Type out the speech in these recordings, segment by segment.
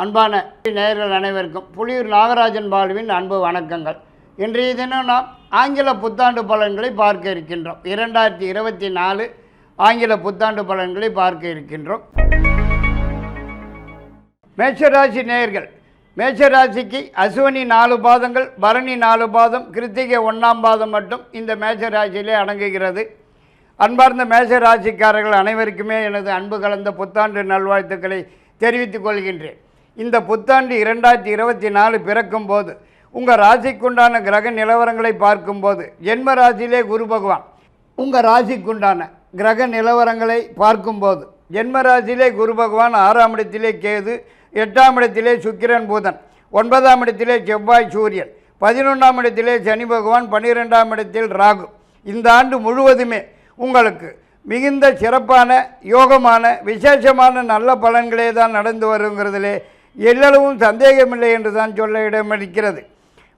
அன்பான நேயர்கள் அனைவருக்கும் புலியூர் நாகராஜன் பாலுவின் அன்பு வணக்கங்கள். இன்றைய தினம் நாம் ஆங்கில புத்தாண்டு பலன்களை பார்க்க இருக்கின்றோம். 2024 ஆங்கில புத்தாண்டு பலன்களை பார்க்க இருக்கின்றோம். மேஷராசி நேயர்கள், மேஷராசிக்கு அசுவனி 4 பாதங்கள், பரணி 4 பாதம், கிருத்திகை 1ஆம் பாதம் மட்டும் இந்த மேஷராசியிலே அடங்குகிறது. அன்பார்ந்த மேஷராசிக்காரர்கள் அனைவருக்குமே எனது அன்பு கலந்த புத்தாண்டு நல்வாழ்த்துக்களை தெரிவித்துக் கொள்கின்றேன். இந்த புத்தாண்டு 2024 பிறக்கும் போது உங்கள் ராசிக்குண்டான கிரக நிலவரங்களை பார்க்கும்போது ஜென்ம ராசியிலே குரு பகவான், உங்கள் ராசிக்குண்டான கிரக நிலவரங்களை பார்க்கும்போது ஜென்ம ராசியிலே குரு பகவான், 6ஆம் இடத்திலே கேது, 8ஆம் இடத்திலே சுக்கிரன் புதன், 9ஆம் இடத்திலே செவ்வாய் சூரியன், 11ஆம் இடத்திலே சனி பகவான், 12ஆம் இடத்தில் ராகு. இந்த ஆண்டு முழுவதுமே உங்களுக்கு மிகுந்த சிறப்பான யோகமான விசேஷமான நல்ல பலன்களே தான் நடந்து வருங்கிறதிலே எல்லளவும் சந்தேகமில்லை என்று தான் சொல்ல இடமளிக்கிறது.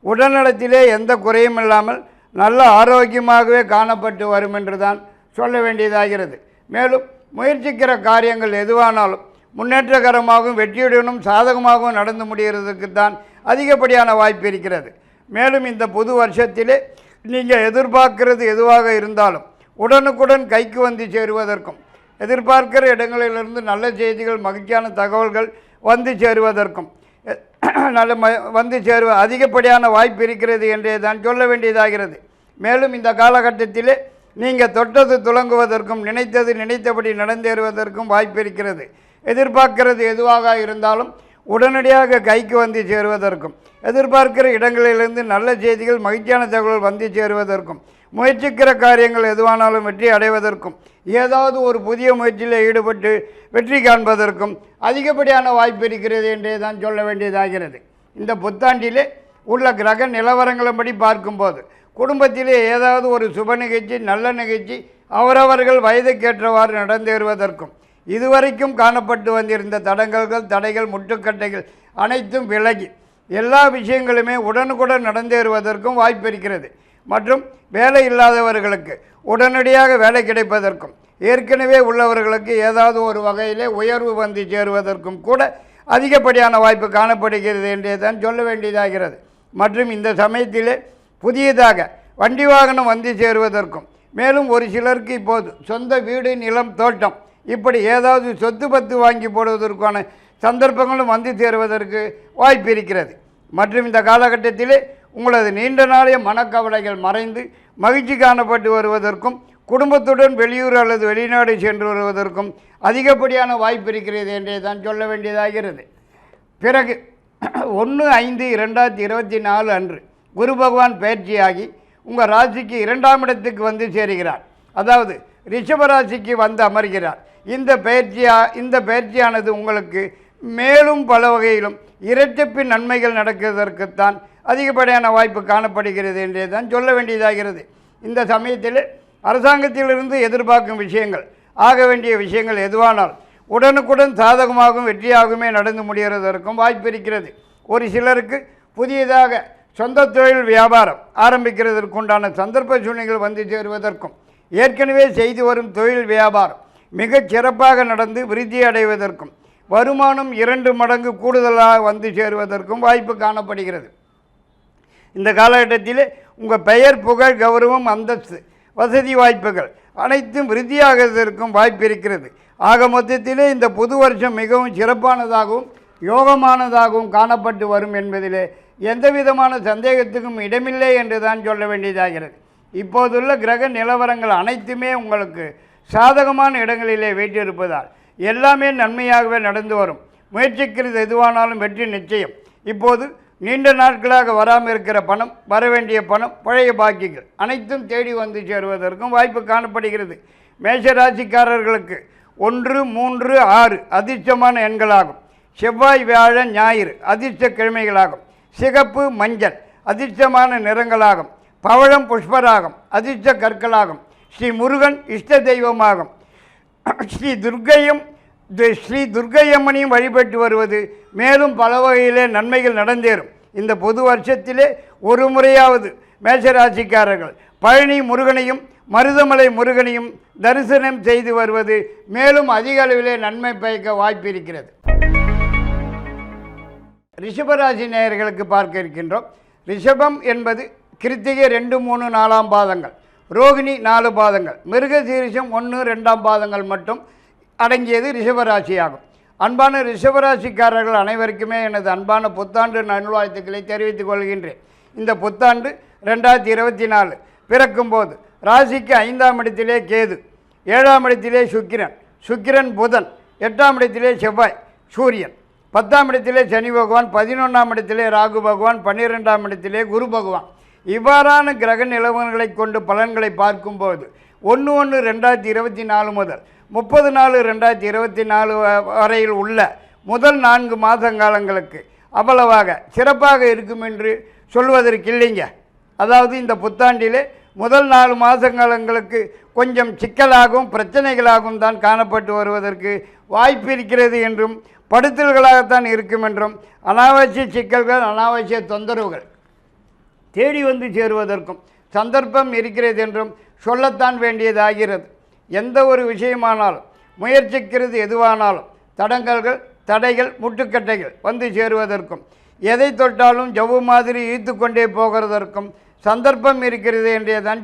உடல்நலத்திலே எந்த குறையும் இல்லாமல் நல்ல ஆரோக்கியமாகவே காணப்பட்டு வரும் என்று தான் சொல்ல வேண்டியதாகிறது. மேலும் முயற்சிக்கிற காரியங்கள் எதுவானாலும் முன்னேற்றகரமாகவும் வெற்றியுடனும் சாதகமாகவும் நடந்து முடிகிறதுக்கு தான் அதிகப்படியான வாய்ப்பு இருக்கிறது. மேலும் இந்த புது வருஷத்திலே நீங்கள் எதிர்பார்க்கிறது எதுவாக இருந்தாலும் உடனுக்குடன் கைக்கு வந்து சேருவதற்கும், எதிர்பார்க்கிற இடங்களிலிருந்து நல்ல செய்திகள் மகிழ்ச்சியான தகவல்கள் வந்து சேருவதற்கும் வந்து அதிகப்படியான வாய்ப்பு இருக்கிறது என்றே தான் சொல்ல வேண்டியதாகிறது. மேலும் இந்த காலகட்டத்திலே நீங்கள் தொட்டது துலங்குவதற்கும் நினைத்தது நினைத்தபடி நடந்தேறுவதற்கும் வாய்ப்பு இருக்கிறது. எதிர்பார்க்கிறது எதுவாக இருந்தாலும் உடனடியாக கைக்கு வந்து சேருவதற்கும், எதிர்பார்க்கிற இடங்களிலிருந்து நல்ல செய்திகள் மகிழ்ச்சியான தகவல் வந்து சேருவதற்கும், முயற்சிக்கிற காரியங்கள் எதுவானாலும் வெற்றி அடைவதற்கும், ஏதாவது ஒரு புதிய முயற்சியில் ஈடுபட்டு வெற்றி காண்பதற்கும் அதிகப்படியான வாய்ப்பு இருக்கிறது என்றே தான் சொல்ல வேண்டியதாகிறது. இந்த புத்தாண்டிலே உள்ள கிரக நிலவரங்களின்படி பார்க்கும்போது குடும்பத்திலே ஏதாவது ஒரு சுப நிகழ்ச்சி, நல்ல நிகழ்ச்சி அவரவர்கள் வயதுக்கேற்றவாறு நடந்தேறுவதற்கும், இதுவரைக்கும் காணப்பட்டு வந்திருந்த தடங்கல்கள், தடைகள், முட்டுக்கட்டைகள் அனைத்தும் விலகி எல்லா விஷயங்களுமே உடனுக்குடன் நடந்தேறுவதற்கும் வாய்ப்பு இருக்கிறது. மற்றும் வேலை இல்லாதவர்களுக்கு உடனடியாக வேலை கிடைப்பதற்கும், ஏற்கனவே உள்ளவர்களுக்கு ஏதாவது ஒரு வகையிலே உயர்வு வந்து சேருவதற்கும் கூட அதிகப்படியான வாய்ப்பு காணப்படுகிறது என்றே தான் சொல்ல வேண்டியதாகிறது. மற்றும் இந்த சமயத்திலே புதியதாக வண்டி வாகனம் வந்து சேருவதற்கும், மேலும் ஒரு சிலருக்கு இப்போது சொந்த வீடு, நிலம், தோட்டம் இப்படி ஏதாவது சொத்து பத்து வாங்கி போடுவதற்கான சந்தர்ப்பங்களும் வந்து சேருவதற்கு வாய்ப்பு இருக்கிறது. மற்றும் இந்த காலகட்டத்திலே உங்களது நீண்ட நாளைய மனக்கவலைகள் மறைந்து மகிழ்ச்சி காணப்பட்டு வருவதற்கும், குடும்பத்துடன் வெளியூர் அல்லது வெளிநாடு சென்று வருவதற்கும் அதிகப்படியான வாய்ப்பு இருக்கிறது என்றே தான் சொல்ல வேண்டியதாகிறது. பிறகு 1/5/2024 அன்று குரு பகவான் பயிற்சியாகி உங்கள் ராசிக்கு 2ஆம் இடத்துக்கு வந்து சேருகிறார். அதாவது ரிஷபராசிக்கு வந்து அமர்கிறார். இந்த பயிற்சியானது உங்களுக்கு மேலும் பல வகையிலும் இரட்டிப்பு நன்மைகள் நடக்கிறதற்குத்தான் அதிகப்படியான வாய்ப்பு காணப்படுகிறது என்றே தான் சொல்ல வேண்டியதாகிறது. இந்த சமயத்தில் அரசாங்கத்திலிருந்து எதிர்பார்க்கும் விஷயங்கள், ஆக வேண்டிய விஷயங்கள் எதுவானால் உடனுக்குடன் சாதகமாகவும் வெற்றியாகவுமே நடந்து முடிகிறதற்கும் வாய்ப்பு இருக்கிறது. ஒரு சிலருக்கு புதியதாக சொந்த தொழில் வியாபாரம் ஆரம்பிக்கிறதற்குண்டான சந்தர்ப்ப சூழ்நிலைகள் வந்து சேருவதற்கும், ஏற்கனவே செய்து வரும் தொழில் வியாபாரம் மிகச் சிறப்பாக நடந்து விருத்தி அடைவதற்கும், வருமானம் 2 மடங்கு கூடுதலாக வந்து சேருவதற்கும் வாய்ப்பு காணப்படுகிறது. இந்த காலகட்டத்தில் உங்கள் பெயர், புகழ், கௌரவம், அந்தஸ்து, வசதி வாய்ப்புகள் அனைத்தும் விருத்தியாகிறதற்கும் வாய்ப்பு இருக்கிறது. ஆக மொத்தத்திலே இந்த புது வருஷம் மிகவும் சிறப்பானதாகவும் யோகமானதாகவும் காணப்பட்டு வரும் என்பதிலே எந்த விதமான சந்தேகத்துக்கும் இடமில்லை என்று தான் சொல்ல வேண்டியதாகிறது. இப்போதுள்ள கிரக நிலவரங்கள் அனைத்துமே உங்களுக்கு சாதகமான இடங்களிலே வீற்றிருப்பதால் எல்லாமே நன்மையாகவே நடந்து வரும். முயற்சிக்கிறது எதுவானாலும் வெற்றி நிச்சயம். இப்போது நீண்ட நாட்களாக வராமல் இருக்கிற பணம், வரவேண்டிய பணம், பழைய பாக்கிகள் அனைத்தும் தேடி வந்து சேருவதற்கும் வாய்ப்பு காணப்படுகிறது. மேஷராசிக்காரர்களுக்கு 1, 3, 6 அதிர்ஷ்டமான எண்களாகும். செவ்வாய், வியாழன், ஞாயிறு அதிர்ஷ்ட கிழமைகளாகும். சிகப்பு, மஞ்சள் அதிர்ஷ்டமான நிறங்களாகும். பவழம், புஷ்பராகம் அதிர்ஷ்ட கற்களாகும். ஸ்ரீ முருகன் இஷ்ட தெய்வமாகும். ஸ்ரீ துர்க்கையம்மனையும் வழிபட்டு வருவது மேலும் பல வகையிலே நன்மைகள் நடந்தேறும். இந்த பொது வருஷத்திலே ஒரு முறையாவது மேஷராசிக்காரர்கள் பழனி முருகனையும் மருதமலை முருகனையும் தரிசனம் செய்து வருவது மேலும் அதிக அளவிலே நன்மை பயக்க வாய்ப்பு இருக்கிறது. ரிஷபராசி நேயர்களுக்கு பார்க்க இருக்கின்றோம். ரிஷபம் என்பது கிருத்திகை 2, 3, 4 பாதங்கள், ரோகிணி 4 பாதங்கள், மிருகசீரிஷம் 1, 2 பாதங்கள் மட்டும் அடங்கியது ரிஷபராசி ஆகும். அன்பான ரிஷபராசிக்காரர்கள் அனைவருக்குமே எனது அன்பான புத்தாண்டு நல்வாழ்த்துக்களை தெரிவித்துக் கொள்கின்றேன். இந்த புத்தாண்டு 2024 பிறக்கும்போது ராசிக்கு 5ஆம் இடத்திலே கேது, 7ஆம் இடத்திலே சுக்கிரன் புதன், 8ஆம் இடத்திலே செவ்வாய் சூரியன், 10ஆம் இடத்திலே சனி பகவான், 11ஆம் இடத்திலே ராகு பகவான், 12ஆம் இடத்திலே குரு பகவான். இவ்வாறான கிரக நிலவரங்களை கொண்டு பலன்களை பார்க்கும்போது 1/1/2024 முதல் 30/4/2024 வரையில் உள்ள முதல் 4 மாதங்காலங்களுக்கு அவ்வளவாக சிறப்பாக இருக்கும் என்று சொல்வதற்கு இல்லைங்க. அதாவது இந்த புத்தாண்டிலே முதல் 4 மாதங்காலங்களுக்கு கொஞ்சம் சிக்கலாகவும் பிரச்சனைகளாகவும் தான் காணப்பட்டு வருவதற்கு வாய்ப்பு இருக்கிறது என்றும், படுத்தல்களாகத்தான் இருக்கும் என்றும், அனாவசிய சிக்கல்கள் அனாவசிய தொந்தரவுகள் தேடி வந்து சேருவதற்கும் சந்தர்ப்பம் இருக்கிறது என்றும் சொல்லத்தான் வேண்டியதாகிறது. எந்த ஒரு விஷயமானாலும் முயற்சிக்கிறது எதுவானாலும் தடைகள் முட்டுக்கட்டைகள் வந்து சேருவதற்கும், எதை தொட்டாலும் ஜவ்வு மாதிரி ஈர்த்து கொண்டே போகிறதற்கும் சந்தர்ப்பம் இருக்கிறது என்றே தான்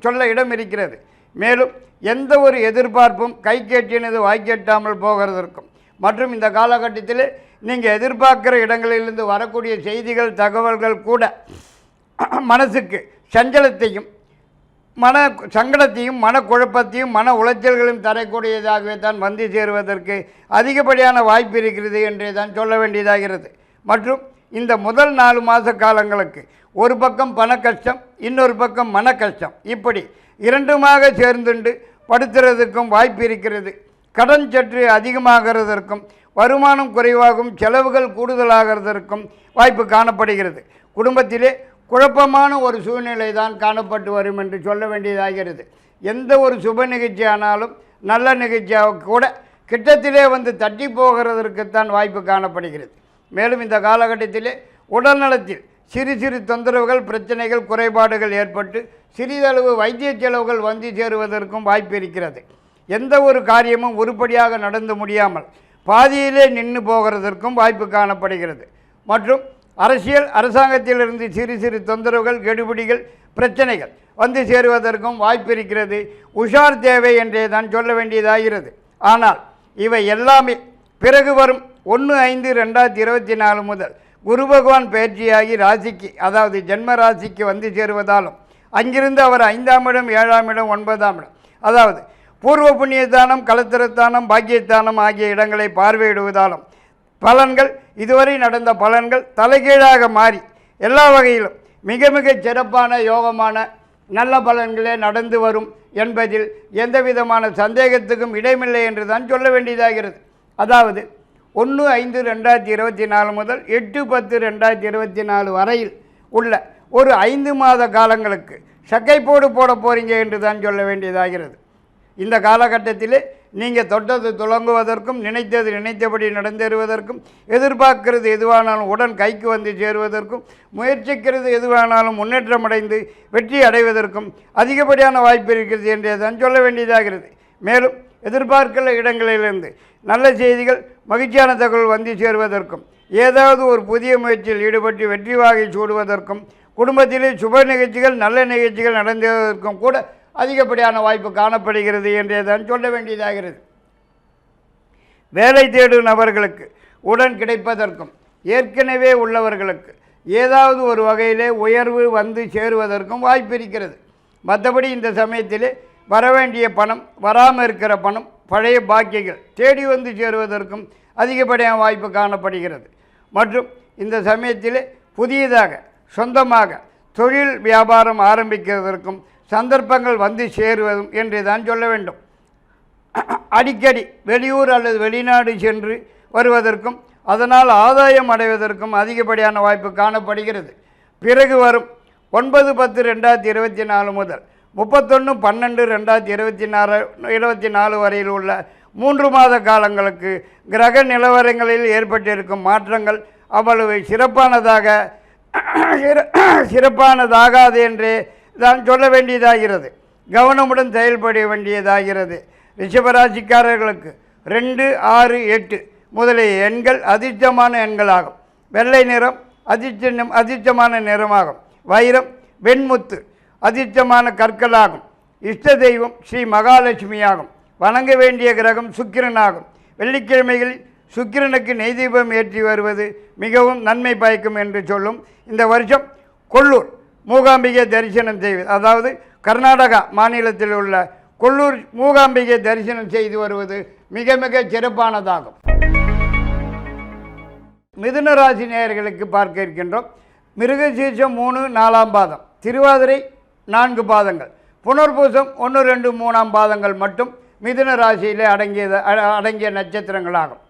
சொல்ல இடம் இருக்கிறது. மேலும் எந்த ஒரு எதிர்பார்ப்பும் கை கேட்டினது வாய்க்கெட்டாமல் போகிறதற்கும் மற்றும் இந்த காலகட்டத்தில் நீங்கள் எதிர்பார்க்கிற இடங்களிலிருந்து வரக்கூடிய செய்திகள் தகவல்கள் கூட மனசுக்கு சஞ்சலத்தையும் சங்கடத்தையும் மனக்குழப்பத்தையும் மன உளைச்சல்களையும் தரக்கூடியதாகவே தான் வந்து சேருவதற்கு அதிகப்படியான வாய்ப்பு இருக்கிறது என்றே தான் சொல்ல வேண்டியதாகிறது. மற்றும் இந்த முதல் 4 மாத காலங்களுக்கு ஒரு பக்கம் பண கஷ்டம், இன்னொரு பக்கம் மன கஷ்டம், இப்படி இரண்டுமாக சேர்ந்துண்டு படுத்துறதுக்கும் வாய்ப்பு இருக்கிறது. கடன் சற்று அதிகமாகிறதற்கும் வருமானம் குறைவாகவும் செலவுகள் கூடுதலாகிறதற்கும் வாய்ப்பு காணப்படுகிறது. குடும்பத்திலே குழப்பமான ஒரு சூழ்நிலை தான் காணப்பட்டு வரும் என்று சொல்ல வேண்டியதாகிறது. எந்த ஒரு சுப நிகழ்ச்சி ஆனாலும் நல்ல நிகழ்ச்சியாக கூட கிட்டத்திலே வந்து தட்டி போகிறதற்குத்தான் வாய்ப்பு காணப்படுகிறது. மேலும் இந்த காலகட்டத்திலே உடல்நலத்தில் சிறு தொந்தரவுகள், பிரச்சனைகள், குறைபாடுகள் ஏற்பட்டு சிறிதளவு வைத்திய செலவுகள் வந்து சேருவதற்கும் வாய்ப்பு இருக்கிறது. எந்த ஒரு காரியமும் உருப்படியாக நடந்து முடியாமல் பாதியிலே நின்று போகிறதற்கும் வாய்ப்பு காணப்படுகிறது. மற்றும் அரசாங்கத்திலிருந்து சிறு தொந்தரவுகள், கெடுபிடிகள், பிரச்சனைகள் வந்து சேருவதற்கும் வாய்ப்பு இருக்கிறது. உஷார் தேவை என்றே தான் சொல்ல வேண்டியதாகிறது. ஆனால் இவை எல்லாமே பிறகு வரும் 1/5/2024 முதல் குரு பகவான் பயிற்சியாகி ராசிக்கு, அதாவது ஜென்ம ராசிக்கு வந்து சேருவதாலும், அங்கிருந்து அவர் 5ஆம் இடம், 7ஆம் இடம், 9ஆம் இடம், அதாவது பூர்வ புண்ணியஸ்தானம், கலத்திரஸ்தானம், பாக்கியஸ்தானம் ஆகிய இடங்களை பார்வையிடுவதாலும் பலன்கள், இதுவரை நடந்த பலன்கள் தலைகீழாக மாறி எல்லா வகையிலும் மிக சிறப்பான யோகமான நல்ல பலன்களே நடந்து வரும் என்பதில் எந்த விதமான சந்தேகத்துக்கும் இடமில்லை என்று தான் சொல்ல வேண்டியதாகிறது. அதாவது 1/5/2024 முதல் 8/10/2024 வரையில் உள்ள ஒரு 5 மாத காலங்களுக்கு சக்கைப்போடு போட போகிறீங்க என்று தான் சொல்ல வேண்டியதாகிறது. இந்த காலகட்டத்திலே நீங்கள் தொட்டது துலங்குவதற்கும், நினைத்தபடி நடந்தேறுவதற்கும், எதிர்பார்க்கிறது எதுவானாலும் உடன் கைக்கு வந்து சேருவதற்கும், முயற்சிக்கிறது எதுவானாலும் முன்னேற்றமடைந்து வெற்றி அடைவதற்கும் அதிகப்படியான வாய்ப்பு இருக்கிறது என்றே தான் சொல்ல வேண்டியதாகிறது. மேலும் எதிர்பார்க்கிற இடங்களிலிருந்து நல்ல செய்திகள், மகிழ்ச்சியான தகவல் வந்து சேருவதற்கும், ஏதாவது ஒரு புதிய முயற்சியில் ஈடுபட்டு வெற்றி வாகை சூடுவதற்கும், குடும்பத்திலே சுப நிகழ்ச்சிகள், நல்ல நிகழ்ச்சிகள் நடந்ததற்கும் கூட அதிகப்படியான வாய்ப்பு காணப்படுகிறது என்றே தான் சொல்ல வேண்டியதாகிறது. வேலை தேடும் நபர்களுக்கு உடன் கிடைப்பதற்கும், ஏற்கனவே உள்ளவர்களுக்கு ஏதாவது ஒரு வகையிலே உயர்வு வந்து சேருவதற்கும் வாய்ப்பு இருக்கிறது. மற்றபடி இந்த சமயத்திலே வரவேண்டிய பணம், வராமல் இருக்கிற பணம், பழைய பாக்கியங்கள் தேடி வந்து சேருவதற்கும் அதிகப்படியான வாய்ப்பு காணப்படுகிறது. மற்றும் இந்த சமயத்திலே புதியதாக சொந்தமாக தொழில் வியாபாரம் ஆரம்பிக்கிறதற்கும் சந்தர்ப்பங்கள் வந்து சேருவதும் என்று தான் சொல்ல வேண்டும். அடிக்கடி வெளியூர் அல்லது வெளிநாடு சென்று வருவதற்கும் அதனால் ஆதாயம் அடைவதற்கும் அதிகப்படியான வாய்ப்பு காணப்படுகிறது. பிறகு வரும் 9/10/2024 முதல் 31/12/2024 வரையில் உள்ள 3 மாத காலங்களுக்கு கிரக நிலவரங்களில் ஏற்பட்டிருக்கும் மாற்றங்கள் அவ்வளவு சிறப்பானதாகாது என்றே தான் சொல்ல வேண்டியதாகிறது. கவனமுடன் செயல்பட வேண்டியதாகிறது. ரிஷபராசிக்காரர்களுக்கு 2, 6, 8 முதலிய எண்கள் அதிர்ஷ்டமான எண்களாகும். வெள்ளை நிறம் அதிர்ஷ்டமான நிறமாகும். வைரம் வெண்முத்து அதிர்ஷ்டமான கற்களாகும். இஷ்ட தெய்வம் ஸ்ரீ மகாலட்சுமியாகும். வணங்க வேண்டிய கிரகம் சுக்கிரனாகும். வெள்ளிக்கிழமைகளில் சுக்கிரனுக்கு நெய் தீபம் ஏற்றி வருவது மிகவும் நன்மை பயக்கும் என்று சொல்லும். இந்த வருஷம் கொல்லூர் மூகாம்பிகை தரிசனம் செய்வது, அதாவது கர்நாடகா மாநிலத்தில் உள்ள கொல்லூர் மூகாம்பிகை தரிசனம் செய்து வருவது மிக மிக சிறப்பானதாகும். மிதுன ராசி நேயர்களுக்கு பார்க்க இருக்கின்றோம். மிருகசீர்ஷம் 3, 4ஆம் பாதம், திருவாதிரை 4 பாதங்கள், புனர்பூசம் 1, 2, 3ஆம் பாதங்கள் மட்டும் மிதுன ராசியிலே அடங்கிய நட்சத்திரங்களாகும்.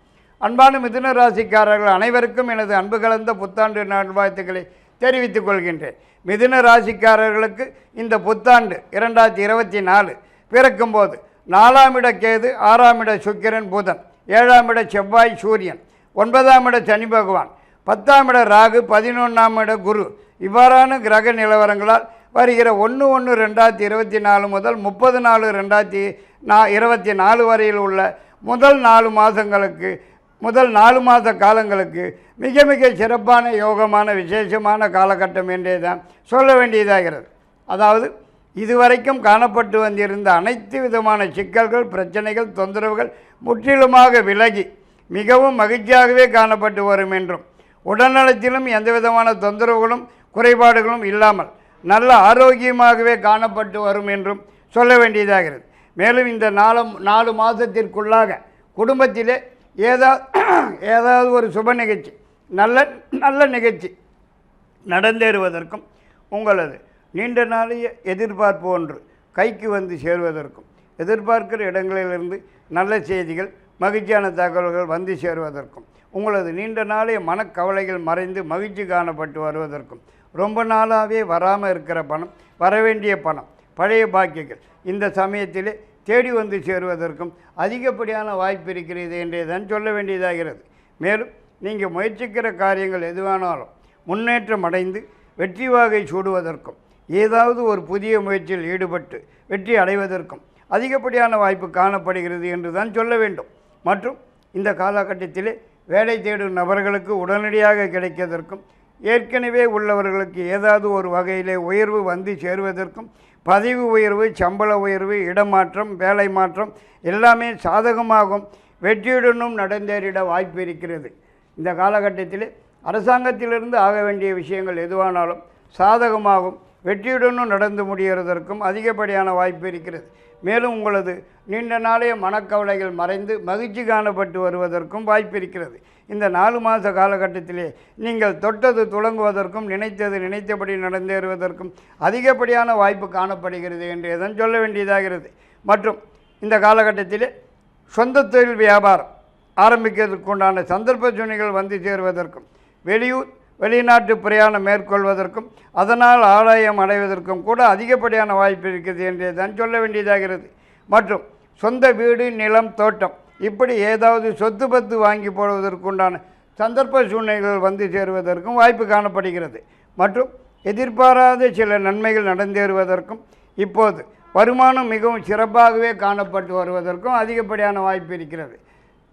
அன்பான மிதுன ராசிக்காரர்கள் அனைவருக்கும் எனது அன்பு கலந்த புத்தாண்டு நல்வாழ்த்துக்களை தெரிவித்துக் கொள்கின்றேன். மிதுன ராசிக்காரர்களுக்கு இந்த புத்தாண்டு 2024 பிறக்கும்போது 4ஆம் இட கேது, 6ஆம் இட சுக்கிரன் புதன், 7ஆம் இட செவ்வாய் சூரியன், 9ஆம் இட சனி பகவான், 10ஆம் இட ராகு, 11ஆம் இட குரு, இவ்வாறான கிரக நிலவரங்களால் வருகிற 1/1/2024 முதல் 30/4/2024 வரையில் உள்ள முதல் 4 மாத காலங்களுக்கு மிக மிக சிறப்பான யோகமான விசேஷமான காலகட்டம் என்றே தான் சொல்ல வேண்டியதாகிறது. அதாவது இதுவரைக்கும் காணப்பட்டு வந்திருந்த அனைத்து விதமான சிக்கல்கள், பிரச்சனைகள், தொந்தரவுகள் முற்றிலுமாக விலகி மிகவும் மகிழ்ச்சியாகவே காணப்பட்டு வரும் என்றும், உடல்நலத்திலும் எந்த விதமான தொந்தரவுகளும் குறைபாடுகளும் இல்லாமல் நல்ல ஆரோக்கியமாகவே காணப்பட்டு வரும் என்றும் சொல்ல வேண்டியதாகிறது. மேலும் இந்த 4 மாதத்திற்குள்ளாக குடும்பத்திலே ஏதாவது ஒரு சுப நிகழ்ச்சி, நல்ல நிகழ்ச்சி நடந்தேறுவதற்கும், உங்களது நீண்ட நாளைய எதிர்பார்ப்பு ஒன்று கைக்கு வந்து சேருவதற்கும், எதிர்பார்க்கிற இடங்களிலிருந்து நல்ல செய்திகள், மகிழ்ச்சியான தகவல்கள் வந்து சேருவதற்கும், உங்களது நீண்ட நாளைய மனக்கவலைகள் மறைந்து மகிழ்ச்சி காணப்பட்டு வருவதற்கும், ரொம்ப நாளாகவே வராமல் இருக்கிற பணம், வரவேண்டிய பணம், பழைய பாக்கியங்கள் இந்த சமயத்திலே தேடி வந்து சேருவதற்கும் அதிகப்படியான வாய்ப்பு இருக்கிறது என்றே தான் சொல்ல வேண்டியதாகிறது. மேலும் நீங்கள் முயற்சிக்கிற காரியங்கள் எதுவானாலும் முன்னேற்றம் அடைந்து வெற்றி வாகை சூடுவதற்கும், ஏதாவது ஒரு புதிய முயற்சியில் ஈடுபட்டு வெற்றி அடைவதற்கும் அதிகப்படியான வாய்ப்பு காணப்படுகிறது என்று தான் சொல்ல வேண்டும். மற்றும் இந்த காலகட்டத்திலே வேலை தேடும் நபர்களுக்கு உடனடியாக கிடைப்பதற்கும், ஏற்கனவே உள்ளவர்களுக்கு ஏதாவது ஒரு வகையிலே உயர்வு வந்து சேருவதற்கும், பதவி உயர்வு, சம்பள உயர்வு, இடமாற்றம், வேலை மாற்றம் எல்லாமே சாதகமாகும், வெற்றியுடனும் நடந்தேறிட வாய்ப்பு இருக்கிறது. இந்த காலகட்டத்தில் அரசாங்கத்திலிருந்து ஆக வேண்டிய விஷயங்கள் எதுவானாலும் சாதகமாகும், வெற்றியுடனும் நடந்து முடிகிறதற்கும் அதிகப்படியான வாய்ப்பு இருக்கிறது. மேலும் உங்களது நீண்ட நாளைய மனக்கவலைகள் மறைந்து மகிழ்ச்சி காணப்பட்டு வருவதற்கும் வாய்ப்பு இருக்கிறது. இந்த 4 மாத காலகட்டத்திலே நீங்கள் தொட்டது துளங்குவதற்கும், நினைத்தபடி நடந்தேறுவதற்கும் அதிகப்படியான வாய்ப்பு காணப்படுகிறது என்று எதன் சொல்ல வேண்டியதாகிறது. மற்றும் இந்த காலகட்டத்திலே சொந்த தொழில் வியாபாரம் ஆரம்பிக்கிறதுக்குண்டான சந்தர்ப்ப சூழ்நிலைகள் வந்து சேருவதற்கும், வெளிநாட்டு பிரயாணம் மேற்கொள்வதற்கும், அதனால் ஆதாயம் அடைவதற்கும் கூட அதிகப்படியான வாய்ப்பு இருக்கிறது என்றே தான் சொல்ல வேண்டியதாகிறது. மற்றும் சொந்த வீடு, நிலம், தோட்டம் இப்படி ஏதாவது சொத்து பத்து வாங்கி போடுவதற்குண்டான சந்தர்ப்ப சூழ்நிலைகள் வந்து சேருவதற்கும் வாய்ப்பு காணப்படுகிறது. மற்றும் எதிர்பாராத சில நன்மைகள் நடந்தேறுவதற்கும், இப்போது வருமானம் மிகவும் சிறப்பாகவே காணப்பட்டு வருவதற்கும் அதிகப்படியான வாய்ப்பு இருக்கிறது.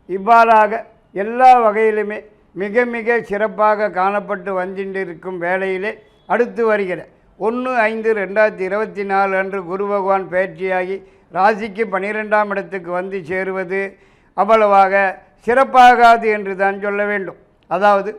இவ்வாறாக எல்லா வகையிலுமே மிக மிக சிறப்பாக காணப்பட்டு வந்துண்டிருக்கும் வேளையிலே அடுத்து வருகிற 1/5/2024 அன்று குரு பகவான் பயிற்சியாகி ராசிக்கு 12ஆம் இடத்துக்கு வந்து சேருவது அவ்வளவாக சிறப்பாகாது என்று தான் சொல்ல வேண்டும். அதாவது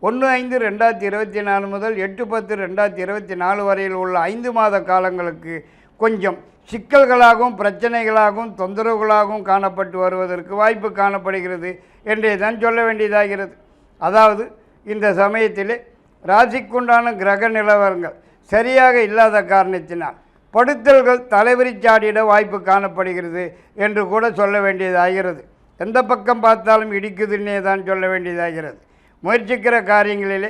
1/5/2024 முதல் 8/10/2024 வரையில் உள்ள 5 மாத காலங்களுக்கு கொஞ்சம் சிக்கல்களாகவும் பிரச்சனைகளாகவும் தொந்தரவுகளாகவும் காணப்பட்டு வருவதற்கு வாய்ப்பு காணப்படுகிறது என்றே தான் சொல்ல வேண்டியதாகிறது. அதாவது இந்த சமயத்திலே ராசிக்குண்டான கிரக நிலவரங்கள் சரியாக இல்லாத காரணத்தினால் படுத்தல்கள் தலைவிரிச்சாடிட வாய்ப்பு காணப்படுகிறது என்று கூட சொல்ல வேண்டியதாகிறது. எந்த பக்கம் பார்த்தாலும் இடிக்குதுன்னே தான் சொல்ல வேண்டியதாகிறது. முயற்சிக்கிற காரியங்களிலே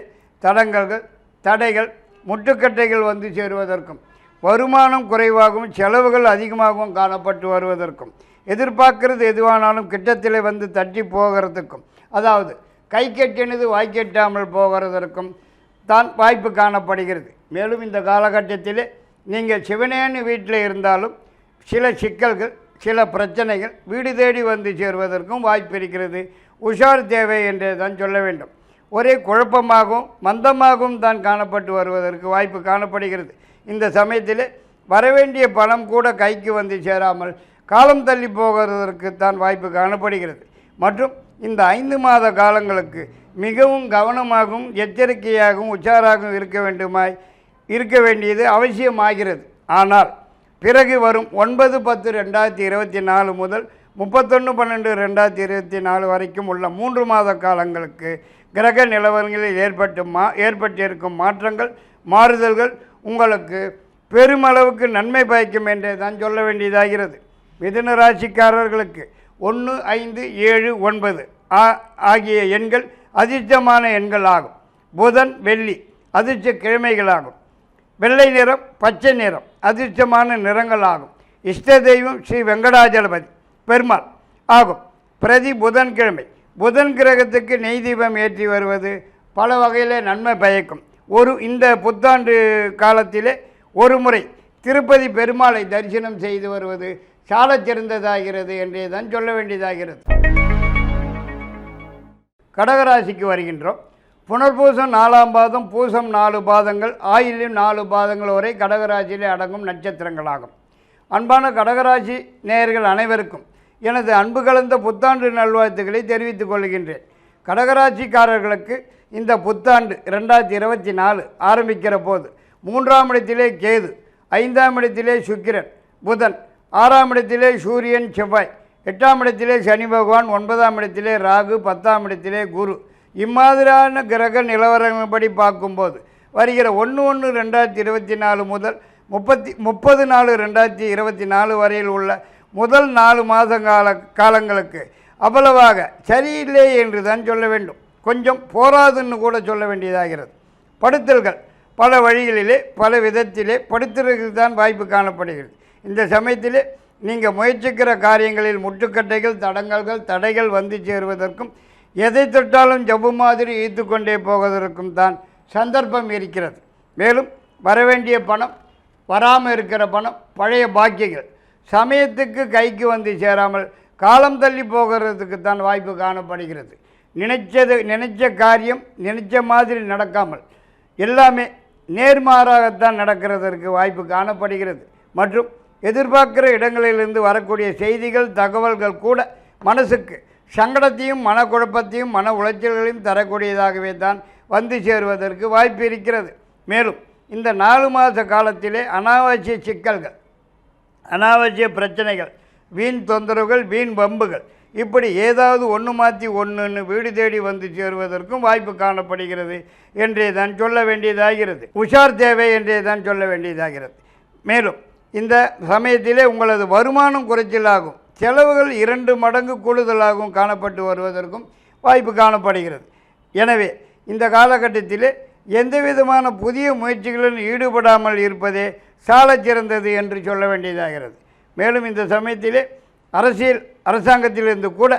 தடைகள், முட்டுக்கட்டைகள் வந்து சேருவதற்கும், வருமானம் குறைவாகவும் செலவுகள் அதிகமாகவும் காணப்பட்டு வருவதற்கும், எதிர்பார்க்கிறது எதுவானாலும் கிட்டத்திலே வந்து தட்டி போகிறதுக்கும், அதாவது கை கெட்டினது வாய்க்கெட்டாமல் போகிறதற்கும் தான் வாய்ப்பு காணப்படுகிறது. மேலும் இந்த காலகட்டத்திலே நீங்கள் சிவனேன்னு வீட்டில் இருந்தாலும் சில சிக்கல்கள், சில பிரச்சனைகள் வீடு தேடி வந்து சேருவதற்கும் வாய்ப்பு இருக்கிறது. உஷார் தேவை என்றே தான் சொல்ல வேண்டும். ஒரே குழப்பமாகவும் மந்தமாகவும் தான் காணப்பட்டு வருவதற்கு வாய்ப்பு காணப்படுகிறது. இந்த சமயத்தில் வரவேண்டிய பணம் கூட கைக்கு வந்து சேராமல் காலம் தள்ளி போகிறதற்கு தான் வாய்ப்பு காணப்படுகிறது. மற்றும் இந்த 5 மாத காலங்களுக்கு மிகவும் கவனமாகவும் எச்சரிக்கையாகவும் உஷாராகவும் இருக்க வேண்டியது அவசியமாகிறது. ஆனால் பிறகு வரும் 9/10/2024 முதல் 31/12/2024 வரைக்கும் உள்ள 3 மாத காலங்களுக்கு கிரக நிலவரங்களில் ஏற்பட்டிருக்கும் மாற்றங்கள் மாறுதல்கள் உங்களுக்கு பெருமளவுக்கு நன்மை பயக்கும் என்றே தான் சொல்ல வேண்டியதாகிறது. மிதுன ராசிக்காரர்களுக்கு 1, 5, 7, 9 ஆகிய எண்கள் அதிர்ஷ்டமான எண்கள் ஆகும். புதன், வெள்ளி அதிர்ஷ்ட கிழமைகளாகும். வெள்ளை நிறம், பச்சை நிறம் அதிர்ஷ்டமான நிறங்களாகும். இஷ்ட தெய்வம் ஸ்ரீ வெங்கடாஜலபதி பெருமாள் ஆகும். பிரதி புதன்கிழமை புதன் கிரகத்துக்கு நெய் தீபம் ஏற்றி வருவது பல வகையில் நன்மை பயக்கும். இந்த புத்தாண்டு காலத்திலே ஒரு முறை திருப்பதி பெருமாளை தரிசனம் செய்து வருவது சாலச் சிறந்ததாகிறது என்றே தான் சொல்ல வேண்டியதாகிறது. கடகராசிக்கு வருகின்றோம். புனர்பூசம் 4ஆம் பாதம், பூசம் 4 பாதங்கள், ஆயில்யம் 4 பாதங்கள் வரை கடகராசியிலே அடங்கும் நட்சத்திரங்களாகும். அன்பான கடகராசி நேயர்கள் அனைவருக்கும் எனது அன்பு கலந்த புத்தாண்டு நல்வாழ்த்துக்களை தெரிவித்துக் கொள்கின்றேன். கடகராசிக்காரர்களுக்கு இந்த புத்தாண்டு 2024 ஆரம்பிக்கிற போது 3ஆம் இடத்திலே கேது, 5ஆம் இடத்திலே சுக்கிரன், புதன், 6ஆம் இடத்திலே சூரியன், செவ்வாய், 8ஆம் இடத்திலே சனி பகவான், 9ஆம் இடத்திலே ராகு, 10ஆம் இடத்திலே குரு, இம்மாதிரியான கிரக நிலவரப்படி பார்க்கும்போது வருகிற 1/1/2024 முதல் 30/4/2024 வரையில் உள்ள முதல் 4 மாத காலங்களுக்கு அவ்வளவாக சரியில்லை என்று தான் சொல்ல வேண்டும். கொஞ்சம் போராதுன்னு கூட சொல்ல வேண்டியதாகிறது. படுத்தல்கள் பல வழிகளிலே பல விதத்திலே படுத்துறதுக்கு தான் வாய்ப்பு காணப்படுகிறது. இந்த சமயத்திலே நீங்கள் முயற்சிக்கிற காரியங்களில் முட்டுக்கட்டைகள், தடைகள் வந்து சேருவதற்கும் எதை தொட்டாலும் ஜவ்வு மாதிரி ஈர்த்து கொண்டே போவதற்கும் தான் சந்தர்ப்பம் இருக்கிறது. மேலும் வரவேண்டிய பணம், வராமல் இருக்கிற பணம், பழைய பாக்கியங்கள் சமயத்துக்கு கைக்கு வந்து சேராமல் காலம் தள்ளி போகிறதுக்கு தான் வாய்ப்பு காணப்படுகிறது. நினைச்ச காரியம் நினைச்ச மாதிரி நடக்காமல் எல்லாமே நேர்மாறாகத்தான் நடக்கிறதற்கு வாய்ப்பு காணப்படுகிறது. மற்றும் எதிர்பார்க்கிற இடங்களிலிருந்து வரக்கூடிய செய்திகள், தகவல்கள் கூட மனசுக்கு சங்கடத்தையும் மனக்குழப்பத்தையும் மன உளைச்சல்களையும் தரக்கூடியதாகவே தான் வந்து சேருவதற்கு வாய்ப்பு இருக்கிறது. மேலும் இந்த 4 மாத காலத்திலே அனாவசிய சிக்கல்கள், அனாவசிய பிரச்சனைகள், வீண் தொந்தரவுகள், வீண் வம்புகள் இப்படி ஏதாவது ஒன்று மாற்றி ஒன்றுன்னு வீடு தேடி வந்து சேருவதற்கும் வாய்ப்பு காணப்படுகிறது என்றே தான் சொல்ல வேண்டியதாகிறது. உஷார் தேவை என்றே தான் சொல்ல வேண்டியதாகிறது. மேலும் இந்த சமயத்திலே உங்களது வருமானம் குறைச்சலாகும், செலவுகள் 2 மடங்கு கூடுதலாகவும் காணப்பட்டு வருவதற்கும் வாய்ப்பு காணப்படுகிறது. எனவே இந்த காலகட்டத்திலே எந்த விதமான புதிய முயற்சிகளில் ஈடுபடாமல் இருப்பதே சாலச் சிறந்தது என்று சொல்ல வேண்டியதாகிறது. மேலும் இந்த சமயத்திலே அரசாங்கத்திலிருந்து கூட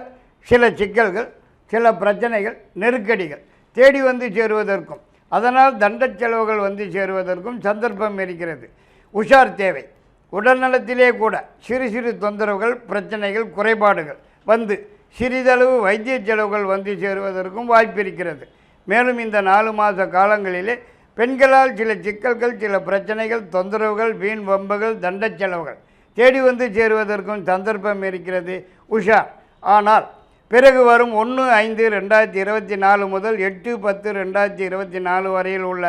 சில சிக்கல்கள், சில பிரச்சனைகள், நெருக்கடிகள் தேடி வந்து சேருவதற்கும் அதனால் தண்ட செலவுகள் வந்து சேருவதற்கும் சந்தர்ப்பம் இருக்கிறது. உஷார் தேவை. உடல்நலத்திலே கூட சிறு தொந்தரவுகள், பிரச்சனைகள், குறைபாடுகள் வந்து சிறிதளவு வைத்திய செலவுகள் வந்து சேருவதற்கும் வாய்ப்பு இருக்கிறது. மேலும் இந்த 4 மாத காலங்களிலே பெண்களால் சில சிக்கல்கள், சில பிரச்சனைகள், தொந்தரவுகள், வீண் வம்புகள், தண்ட செலவுகள் தேடி வந்து சேருவதற்கும் சந்தர்ப்பம் இருக்கிறது. உஷார். ஆனால் பிறகு வரும் 1/5/2024 முதல் 8/10/2024 வரையில் உள்ள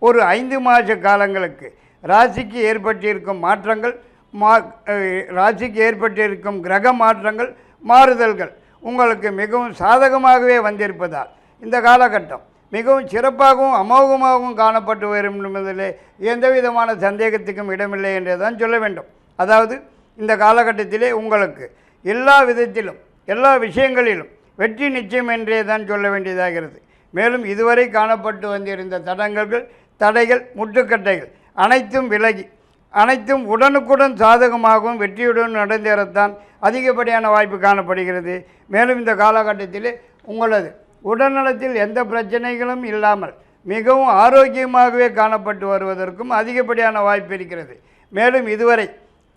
ஒரு 5 மாத காலங்களுக்கு ராசிக்கு ஏற்பட்டிருக்கும் மாற்றங்கள், ராசிக்கு ஏற்பட்டிருக்கும் கிரக மாற்றங்கள், மாறுதல்கள் உங்களுக்கு மிகவும் சாதகமாகவே வந்திருப்பதால் இந்த காலகட்டம் மிகவும் சிறப்பாகவும் அமோகமாகவும் காணப்பட்டு வரும் என்பதிலே எந்த விதமான சந்தேகத்துக்கும் இடமில்லை என்றே தான் சொல்ல வேண்டும். அதாவது இந்த காலகட்டத்திலே உங்களுக்கு எல்லா விதத்திலும் எல்லா விஷயங்களிலும் வெற்றி நிச்சயம் என்றே தான் சொல்ல வேண்டியதாகிறது. மேலும் இதுவரை காணப்பட்டு வந்திருந்த தடைகள், முட்டுக்கட்டைகள் அனைத்தும் விலகி அனைத்தும் உடனுக்குடன் சாதகமாகவும் வெற்றியுடன் நடந்தேறத்தான் அதிகப்படியான வாய்ப்பு காணப்படுகிறது. மேலும் இந்த காலகட்டத்திலே உங்களது உடல்நலத்தில் எந்த பிரச்சனைகளும் இல்லாமல் மிகவும் ஆரோக்கியமாகவே காணப்பட்டு வருவதற்கும் அதிகப்படியான வாய்ப்பு இருக்கிறது. மேலும் இதுவரை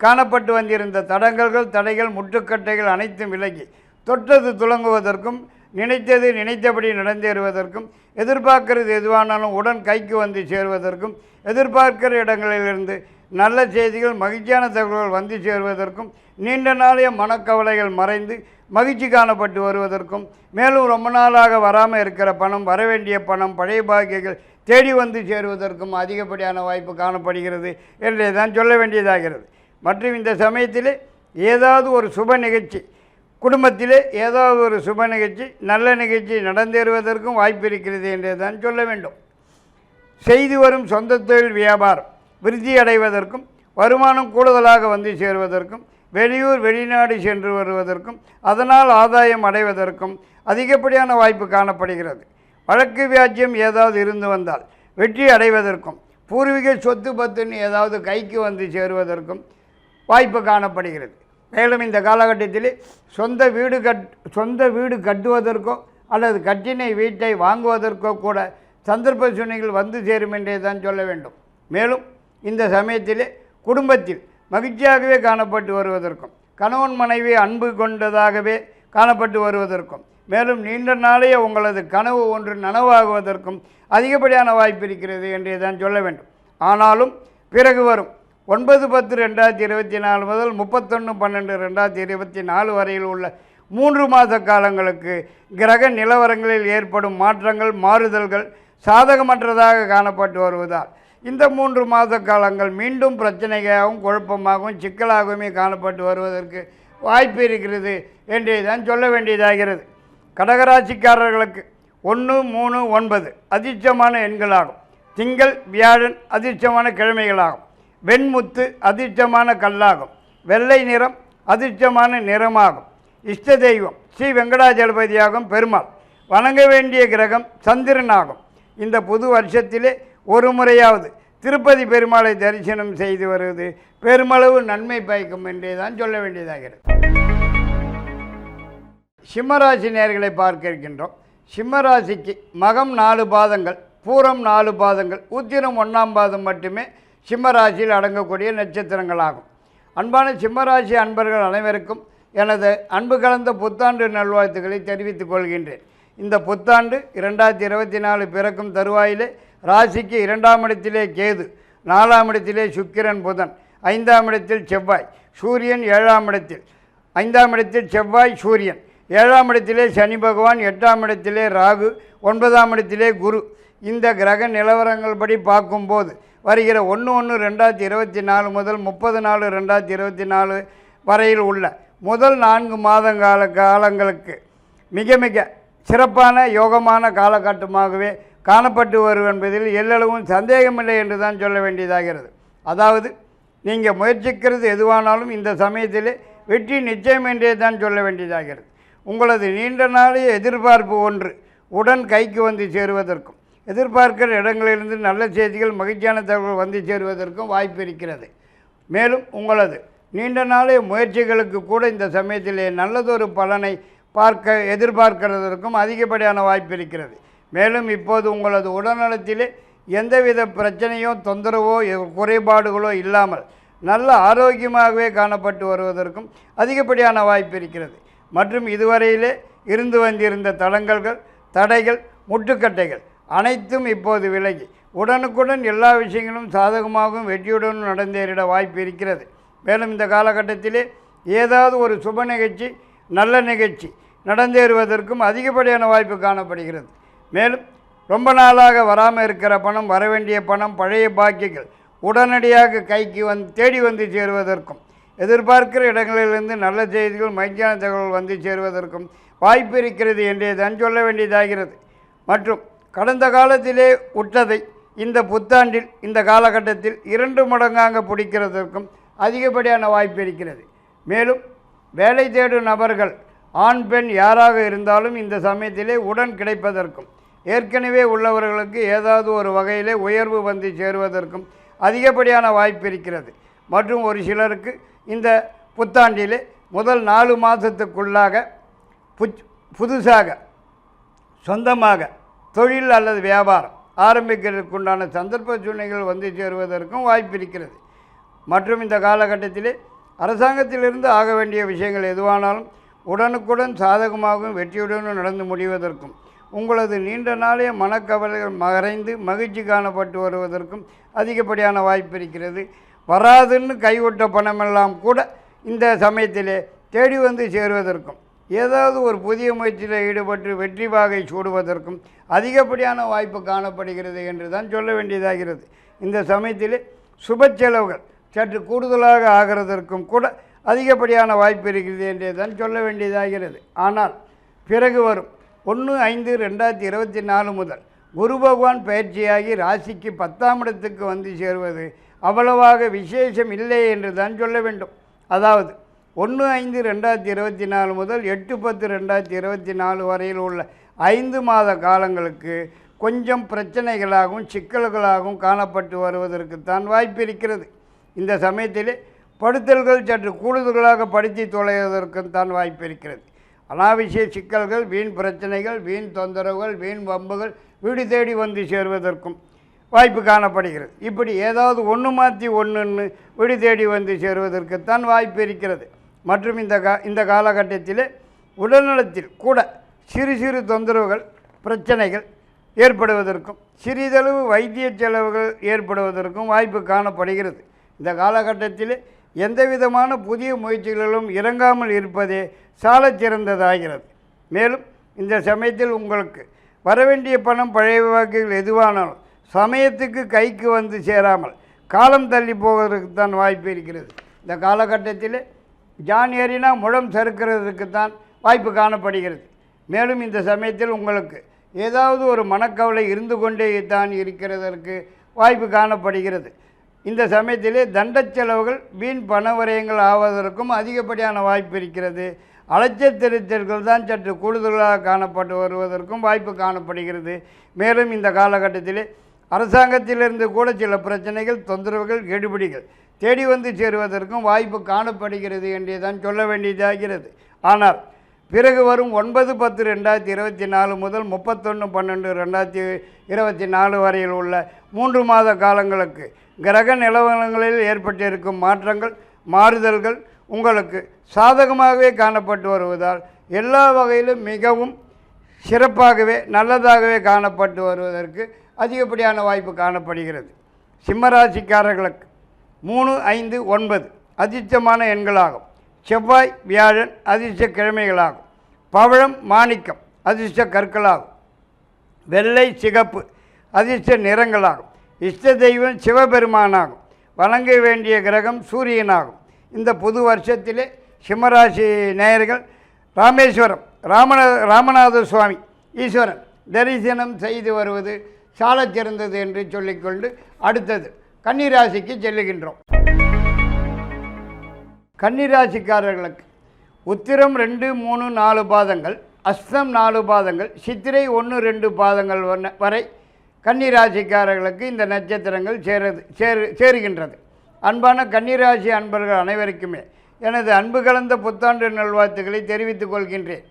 காணப்பட்டு வந்திருந்த தடைகள், முட்டுக்கட்டைகள் அனைத்தும் விலகி தொட்டது துலங்குவதற்கும் நினைத்தபடி நடந்தேறுவதற்கும் எதிர்பார்க்கிறது எதுவானாலும் உடன் கைக்கு வந்து சேருவதற்கும், எதிர்பார்க்கிற இடங்களிலிருந்து நல்ல செய்திகள் மகிழ்ச்சியான தகவல்கள் வந்து சேருவதற்கும், நீண்ட நாளைய மனக்கவலைகள் மறைந்து மகிழ்ச்சி காணப்பட்டு வருவதற்கும், மேலும் ரொம்ப நாளாக வராமல் இருக்கிற பணம், வரவேண்டிய பணம், பழைய பாக்கியங்கள் தேடி வந்து சேருவதற்கும் அதிகப்படியான வாய்ப்பு காணப்படுகிறது என்றே தான் சொல்ல வேண்டியதாகிறது. மற்றும் இந்த சமயத்தில் ஏதாவது ஒரு சுப நிகழ்ச்சி, குடும்பத்திலே ஏதாவது ஒரு சுப நிகழ்ச்சி, நல்ல நிகழ்ச்சி நடந்தேறுவதற்கும் வாய்ப்பு இருக்கிறது என்றே தான் சொல்ல வேண்டும். செய்து வரும் சொந்த தொழில் வியாபாரம் விருத்தி அடைவதற்கும், வருமானம் கூடுதலாக வந்து சேருவதற்கும், வெளியூர் வெளிநாடு சென்று வருவதற்கும், அதனால் ஆதாயம் அடைவதற்கும் அதிகப்படியான வாய்ப்பு காணப்படுகிறது. வழக்கு வியாஜ்யம் ஏதாவது இருந்து வந்தால் வெற்றி அடைவதற்கும், பூர்வீக சொத்து பத்துன்னு ஏதாவது கைக்கு வந்து சேருவதற்கும் வாய்ப்பு காணப்படுகிறது. மேலும் இந்த காலகட்டத்தில் சொந்த வீடு கட்டுவதற்கோ அல்லது கட்டின வீட்டை வாங்குவதற்கோ கூட சந்தர்ப்ப சூழ்நிலைகள் வந்து சேரும் என்றே தான் சொல்ல வேண்டும். மேலும் இந்த சமயத்தில் குடும்பத்தில் மகிழ்ச்சியாகவே காணப்பட்டு வருவதற்கும், கணவன் மனைவி அன்பு கொண்டதாகவே காணப்பட்டு வருவதற்கும், மேலும் நீண்ட நாளைய உங்களது கனவு ஒன்று நனவாகுவதற்கும் அதிகப்படியான வாய்ப்பு இருக்கிறது என்றே தான் சொல்ல வேண்டும். ஆனாலும் பிறகு வரும் 9/10/2024 முதல் 31/12/2024 வரையில் உள்ள 3 மாத காலங்களுக்கு கிரக நிலவரங்களில் ஏற்படும் மாற்றங்கள், மாறுதல்கள் சாதகமற்றதாக காணப்பட்டு வருவதால் இந்த 3 மாத காலங்கள் மீண்டும் பிரச்சனையாகவும் குழப்பமாகவும் சிக்கலாகவுமே காணப்பட்டு வருவதற்கு வாய்ப்பு இருக்கிறது என்றே தான் சொல்ல வேண்டியதாகிறது. கடகராசிக்காரர்களுக்கு 1, 3, 9 அதிர்ஷ்டமான எண்களாகும். திங்கள், வியாழன் அதிர்ஷ்டமான கிழமைகளாகும். வெண்முத்து அதிர்ஷ்டமான கல்லாகும். வெள்ளை நிறம் அதிர்ஷ்டமான நிறமாகும். இஷ்ட தெய்வம் ஸ்ரீ வெங்கடாஜலபதியாகும் பெருமாள். வணங்க வேண்டிய கிரகம் சந்திரனாகும். இந்த புது வருஷத்திலே ஒரு முறையாவது திருப்பதி பெருமாளை தரிசனம் செய்து வருவது பெருமளவு நன்மை பயக்கும் என்றே தான் சொல்ல வேண்டியதாகிறது. சிம்மராசி நேயர்களை பார்க்க இருக்கின்றோம். சிம்மராசிக்கு மகம் 4 பாதங்கள், பூரம் 4 பாதங்கள், உத்திரம் 1ஆம் பாதம் மட்டுமே சிம்மராசியில் அடங்கக்கூடிய நட்சத்திரங்களாகும். அன்பான சிம்மராசி அன்பர்கள் அனைவருக்கும் எனது அன்பு கலந்த புத்தாண்டு நல்வாழ்த்துக்களை தெரிவித்துக் கொள்கின்றேன். இந்த புத்தாண்டு 2024 பிறக்கும் தருவாயிலே ராசிக்கு 2ஆம் இடத்திலே கேது, 4ஆம் இடத்திலே சுக்கிரன் புதன், 5ஆம் இடத்தில் செவ்வாய், சூரியன் 7ஆம் இடத்தில், 5ஆம் இடத்தில் செவ்வாய் சூரியன், 7ஆம் இடத்திலே சனி பகவான், 8ஆம் இடத்திலே ராகு, 9ஆம் இடத்திலே குரு. இந்த கிரக நிலவரங்கள் படி பார்க்கும்போது வருகிற 1/1/2024 முதல் 30/4/2024 வரையில் உள்ள முதல் 4 மாத காலங்களுக்கு மிக மிக சிறப்பான யோகமான காலகட்டமாகவே காணப்பட்டு வரும் என்பதில் எல்லளவும் சந்தேகமில்லை என்று தான் சொல்ல வேண்டியதாகிறது. அதாவது நீங்கள் முயற்சிக்கிறது எதுவானாலும் இந்த சமயத்திலே வெற்றி நிச்சயம் என்றே தான் சொல்ல வேண்டியதாகிறது. உங்களது நீண்ட நாளைய எதிர்பார்ப்பு ஒன்று உடன் கைக்கு வந்து சேருவதற்கும், எதிர்பார்க்கிற இடங்களிலிருந்து நல்ல செய்திகள் மகிழ்ச்சியான தகவல்கள் வந்து சேருவதற்கும் வாய்ப்பு இருக்கிறது. மேலும் உங்களது நீண்ட நாளைய முயற்சிகளுக்கு கூட இந்த சமயத்திலே நல்லதொரு பலனை எதிர்பார்க்கிறதற்கும் அதிகப்படியான வாய்ப்பு இருக்கிறது. மேலும் இப்போது உங்களது உடல்நலத்திலே எந்தவித பிரச்சனையோ தொந்தரவோ குறைபாடுகளோ இல்லாமல் நல்ல ஆரோக்கியமாகவே காணப்பட்டு வருவதற்கும் அதிகப்படியான வாய்ப்பு இருக்கிறது. மற்றும் இதுவரையிலே இருந்து வந்திருந்த தடைகள், முட்டுக்கட்டைகள் அனைத்தும் இப்போது விலகி உடனுக்குடன் எல்லா விஷயங்களும் சாதகமாகவும் வெற்றியுடனும் நடந்தேறிட வாய்ப்பு இருக்கிறது. மேலும் இந்த காலகட்டத்திலே ஏதாவது ஒரு சுப நிகழ்ச்சி, நல்ல நிகழ்ச்சி நடந்தேறுவதற்கும் அதிகப்படியான வாய்ப்பு காணப்படுகிறது. மேலும் ரொம்ப நாளாக வராமல் இருக்கிற பணம், வரவேண்டிய பணம், பழைய பாக்கியங்கள் உடனடியாக கைக்கு தேடி வந்து சேருவதற்கும், எதிர்பார்க்கிற இடங்களிலிருந்து நல்ல செய்திகள் மகிழ்ச்சியான தகவல்கள் வந்து சேருவதற்கும் வாய்ப்பு இருக்கிறது என்றே தான் சொல்ல வேண்டியதாகிறது. மற்றும் கடந்த காலத்திலே உற்றதை இந்த புத்தாண்டில் இந்த காலகட்டத்தில் 2 மடங்காக பிடிக்கிறதற்கும் அதிகப்படியான வாய்ப்பு இருக்கிறது. மேலும் வேலை தேடும் நபர்கள் ஆண் பெண் யாராக இருந்தாலும் இந்த சமயத்திலே உடன் கிடைப்பதற்கும், ஏற்கனவே உள்ளவர்களுக்கு ஏதாவது ஒரு வகையிலே உயர்வு வந்து சேருவதற்கும் அதிகப்படியான வாய்ப்பு இருக்கிறது. மற்றும் ஒரு சிலருக்கு இந்த புத்தாண்டிலே முதல் 4 மாதத்துக்குள்ளாக புதுசாக சொந்தமாக தொழில் அல்லது வியாபாரம் ஆரம்பிக்கிறதுக்குண்டான சந்தர்ப்ப சூழ்நிலைகள் வந்து சேருவதற்கும் வாய்ப்பு இருக்கிறது. மற்றும் இந்த காலகட்டத்திலே அரசாங்கத்திலிருந்து ஆக வேண்டிய விஷயங்கள் எதுவானாலும் உடனுக்குடன் சாதகமாகவும் வெற்றியுடனும் நடந்து முடிவதற்கும், உங்களது நீண்ட நாளைய மனக்கவலைகள் மறைந்து மகிழ்ச்சி காணப்பட்டு வருவதற்கும் அதிகப்படியான வாய்ப்பு இருக்கிறது. வராதுன்னு கைவிட்ட பணமெல்லாம் கூட இந்த சமயத்திலே தேடி வந்து சேருவதற்கும் ஏதாவது ஒரு புதிய முயற்சியில் ஈடுபட்டு வெற்றி வாகை சூடுவதற்கும் அதிகப்படியான வாய்ப்பு காணப்படுகிறது என்று தான் சொல்ல வேண்டியதாகிறது. இந்த சமயத்திலே சுப செலவுகள் சற்று கூடுதலாக ஆகிறதற்கும் கூட அதிகப்படியான வாய்ப்பு இருக்கிறது என்றே தான் சொல்ல வேண்டியதாகிறது. ஆனால் பிறகு வரும் 1/5/2024 முதல் குரு பகவான் பயிற்சியாகி ராசிக்கு 10ஆம் இடத்துக்கு வந்து சேருவது அவ்வளவாக விசேஷம் இல்லை என்று தான் சொல்ல வேண்டும். அதாவது 1/5/2024 முதல் 8/10/2024 வரையில் உள்ள 5 மாத காலங்களுக்கு கொஞ்சம் பிரச்சனைகளாகவும் சிக்கல்களாகவும் காணப்பட்டு வருவதற்குத்தான் வாய்ப்பு இருக்கிறது. இந்த சமயத்திலே படுத்தல்கள் சற்று கூடுதலாக படுத்தி தொலைவதற்கும் தான் வாய்ப்பு இருக்கிறது. அனாவசிய சிக்கல்கள், வீண் பிரச்சனைகள், வீண் தொந்தரவுகள், வீண் வம்புகள் வீடு தேடி வந்து சேருவதற்கும் வாய்ப்பு காணப்படுகிறது. இப்படி ஏதாவது ஒன்று மாற்றி ஒன்றுன்னு வீடு தேடி வந்து சேருவதற்குத்தான் வாய்ப்பு இருக்கிறது. மற்றும் இந்த காலகட்டத்தில் உடல்நலத்தில் கூட சிறு சிறு தொந்தரவுகள், பிரச்சனைகள் ஏற்படுவதற்கும் சிறிதளவு வைத்திய செலவுகள் ஏற்படுவதற்கும் வாய்ப்பு காணப்படுகிறது. இந்த காலகட்டத்தில் எந்தவிதமான புதிய முயற்சிகளிலும் இறங்காமல் இருப்பதே சாலச் சிறந்ததாகிறது. மேலும் இந்த சமயத்தில் உங்களுக்கு வரவேண்டிய பணம், பழைய வாக்குகள் எதுவானாலும் சமயத்துக்கு கைக்கு வந்து சேராமல் காலம் தள்ளி போவதற்குத்தான் வாய்ப்பு இருக்கிறது. இந்த காலகட்டத்தில் ஜான் ஏறினா முழம் சறுக்கிறதுக்குத்தான் வாய்ப்பு காணப்படுகிறது. மேலும் இந்த சமயத்தில் உங்களுக்கு ஏதாவது ஒரு மனக்கவலை இருந்து கொண்டே தான் இருக்கிறதற்கு வாய்ப்பு காணப்படுகிறது. இந்த சமயத்திலே தண்ட செலவுகள், வீண் பண விரயங்கள் ஆவதற்கும் அதிகப்படியான வாய்ப்பு இருக்கிறது. அலைச்சல் தான் சற்று கூடுதலாக காணப்பட்டு வருவதற்கும் வாய்ப்பு காணப்படுகிறது. மேலும் இந்த காலகட்டத்திலே அரசாங்கத்திலிருந்து கூட சில பிரச்சனைகள், தொந்தரவுகள், கெடுபிடிகள் தேடி வந்து சேருவதற்கும் வாய்ப்பு காணப்படுகிறது என்றே தான் சொல்ல வேண்டியதாகிறது. ஆனால் பிறகு வரும் 9/10/2024 முதல் 31/12/2024 வரையில் உள்ள 3 மாத காலங்களுக்கு கிரக நிலவரங்களில் ஏற்பட்டிருக்கும் மாற்றங்கள், மாறுதல்கள் உங்களுக்கு சாதகமாகவே காணப்பட்டு வருவதால் எல்லா வகையிலும் மிகவும் சிறப்பாகவே நல்லதாகவே காணப்பட்டு வருவதற்கு அதிகப்படியான வாய்ப்பு காணப்படுகிறது. சிம்மராசிக்காரர்களுக்கு 3, 5, 9 அதிர்ஷ்டமான எண்களாகும். செவ்வாய், வியாழன் அதிர்ஷ்ட கிழமைகளாகும். பவழம், மாணிக்கம் அதிர்ஷ்ட கற்களாகும். வெள்ளை, சிகப்பு அதிர்ஷ்ட நிறங்களாகும். இஷ்ட தெய்வம் சிவபெருமானாகும். வணங்க வேண்டிய கிரகம் சூரியனாகும். இந்த புது வருஷத்திலே சிம்மராசி நேயர்கள் ராமேஸ்வரம் ராமநாத சுவாமி ஈஸ்வரன் தரிசனம் செய்து வருவது சாலச் சிறந்தது என்று சொல்லிக்கொண்டு அடுத்தது கன்னிராசிக்கு செல்லுகின்றோம். கன்னிராசிக்காரர்களுக்கு உத்திரம் 2, 3, 4 பாதங்கள், அஸ்தம் 4 பாதங்கள், சித்திரை 1, 2 பாதங்கள் வரை கன்னிராசிக்காரர்களுக்கு இந்த நட்சத்திரங்கள் சேருகின்றது. அன்பான கன்னிராசி அன்பர்கள் அனைவருக்குமே எனது அன்பு கலந்த புத்தாண்டு நல்வாழ்த்துக்களை தெரிவித்துக் கொள்கின்றேன்.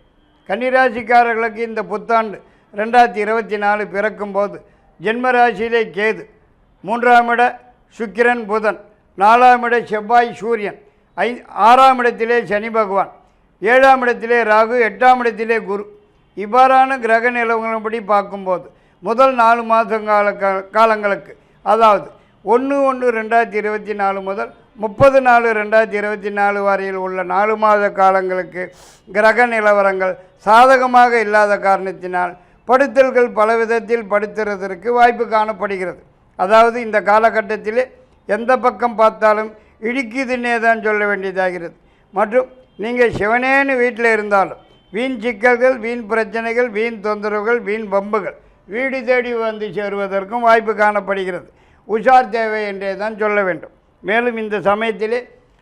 கன்னிராசிக்காரர்களுக்கு இந்த புத்தாண்டு 2024 பிறக்கும்போது ஜென்மராசியிலே கேது, 3ஆம் இட சுக்கிரன் புதன், 4ஆம் இட செவ்வாய் சூரியன், 6ஆம் இடத்திலே சனி பகவான், 7ஆம் இடத்திலே ராகு, 8ஆம் இடத்திலே குரு, இவ்வாறான கிரக நிலவரப்படி பார்க்கும்போது முதல் 4 மாத காலங்களுக்கு, அதாவது 1/1/2024 முதல் 30/4/2024 வரையில் உள்ள 4 மாத காலங்களுக்கு கிரக நிலவரங்கள் சாதகமாக இல்லாத காரணத்தினால் படுத்தல்கள் பலவிதத்தில் படுத்துறதற்கு வாய்ப்பு காணப்படுகிறது. அதாவது இந்த காலகட்டத்தில் எந்த பக்கம் பார்த்தாலும் இடிக்குதுன்னே தான் சொல்ல வேண்டியதாகிறது. மற்றும் நீங்கள் சிவனேன்னு வீட்டில் இருந்தாலும் வீண் சிக்கல்கள், வீண் பிரச்சனைகள், வீண் தொந்தரவுகள், வீண் பம்புகள் வீடு தேடி வந்து சேருவதற்கும் வாய்ப்பு காணப்படுகிறது. உஷார் தேவை என்றே தான் சொல்ல வேண்டும். மேலும் இந்த சமயத்திலே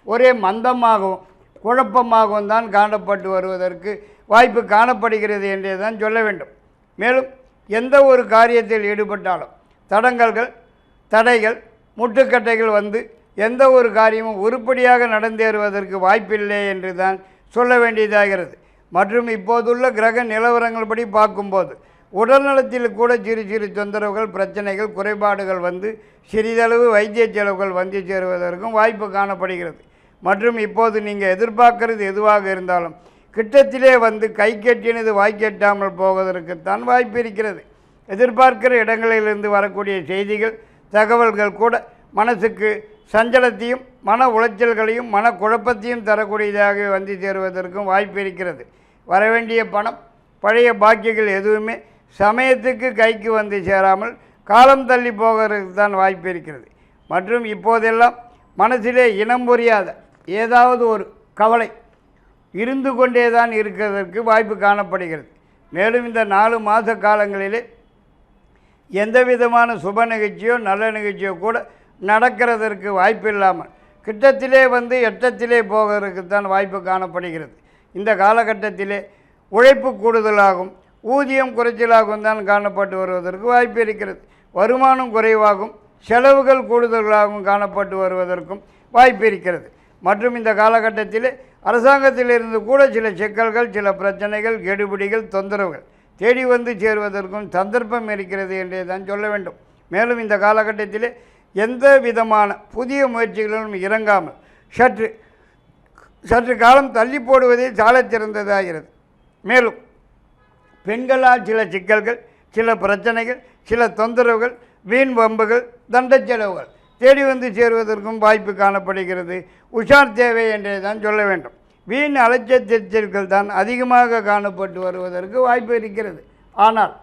ஒரே மந்தமாகவும் குழப்பமாகவும் தான் காணப்பட்டு வருவதற்கு வாய்ப்பு காணப்படுகிறது என்றே தான் சொல்ல வேண்டும். மேலும் எந்த ஒரு காரியத்தில் ஈடுபட்டாலும் தடைகள், முட்டுக்கட்டைகள் வந்து எந்த ஒரு காரியமும் உருப்படியாக நடந்தேறுவதற்கு வாய்ப்பில்லை என்று தான் சொல்ல வேண்டியதாகிறது. மற்றும் இப்போதுள்ள கிரக நிலவரங்கள்படி பார்க்கும்போது உடல்நலத்தில் கூட சிறு சிறு தொந்தரவுகள், பிரச்சனைகள், குறைபாடுகள் வந்து சிறிதளவு வைத்திய செலவுகள் வந்து சேருவதற்கும் வாய்ப்பு காணப்படுகிறது. மற்றும் இப்போது நீங்கள் எதிர்பார்க்கறது எதுவாக இருந்தாலும் கிட்டத்திலே வந்து கை கெட்டினது வாய்க்கெட்டாமல் போவதற்குத்தான் வாய்ப்பு இருக்கிறது. எதிர்பார்க்கிற இடங்களிலிருந்து வரக்கூடிய செய்திகள் தகவல்கள் கூட மனசுக்கு சஞ்சலத்தையும் மன உளைச்சல்களையும் மன குழப்பத்தையும் தரக்கூடியதாக வந்து சேருவதற்கும் வாய்ப்பு இருக்கிறது. வரவேண்டிய பணம் பழைய பாக்கியங்கள் எதுவுமே சமயத்துக்கு கைக்கு வந்து சேராமல் காலம் தள்ளி போகிறதுக்கு தான் வாய்ப்பு இருக்கிறது. மற்றும் இப்போதெல்லாம் மனசிலே இனம் புரியாத ஏதாவது ஒரு கவலை இருந்து கொண்டே தான் இருக்கிறதற்கு வாய்ப்பு காணப்படுகிறது. மேலும் இந்த 4 மாத காலங்களிலே எந்த விதமான சுப நிகழ்ச்சியோ நல்ல நிகழ்ச்சியோ கூட நடக்கிறதற்கு வாய்ப்பு இல்லாமல் கிட்டத்திலே வந்து எட்டத்திலே போகிறதுக்கு தான் வாய்ப்பு காணப்படுகிறது. இந்த காலகட்டத்திலே உழைப்பு கூடுதலாகும், ஊதியம் குறைச்சலாகவும் தான் காணப்பட்டு வருவதற்கு வாய்ப்பு இருக்கிறது. வருமானம் குறைவாகும், செலவுகள் கூடுதலாகவும் காணப்பட்டு வருவதற்கும் வாய்ப்பு இருக்கிறது. மற்றும் இந்த காலகட்டத்தில் அரசாங்கத்திலிருந்து கூட சில சிக்கல்கள், சில பிரச்சனைகள், கெடுபிடிகள், தொந்தரவுகள் தேடி வந்து சேருவதற்கும் சந்தர்ப்பம் இருக்கிறது என்றே தான் சொல்ல வேண்டும். மேலும் இந்த காலகட்டத்தில் எந்த விதமான புதிய முயற்சிகளிலும் இறங்காமல் சற்று காலம் தள்ளி போடுவதே சாலச் சிறந்ததாகிறது. மேலும் பெண்களால் சில சிக்கல்கள், சில பிரச்சனைகள், சில தொந்தரவுகள், வீண் வம்புகள், தண்ட செலவுகள் தேடி வந்து சேருவதற்கும் வாய்ப்பு காணப்படுகிறது. உஷார் தேவை என்றே தான் சொல்ல வேண்டும். வீண் அலைச்சல் தான் அதிகமாக காணப்பட்டு வருவதற்கு வாய்ப்பு இருக்கிறது. ஆனால்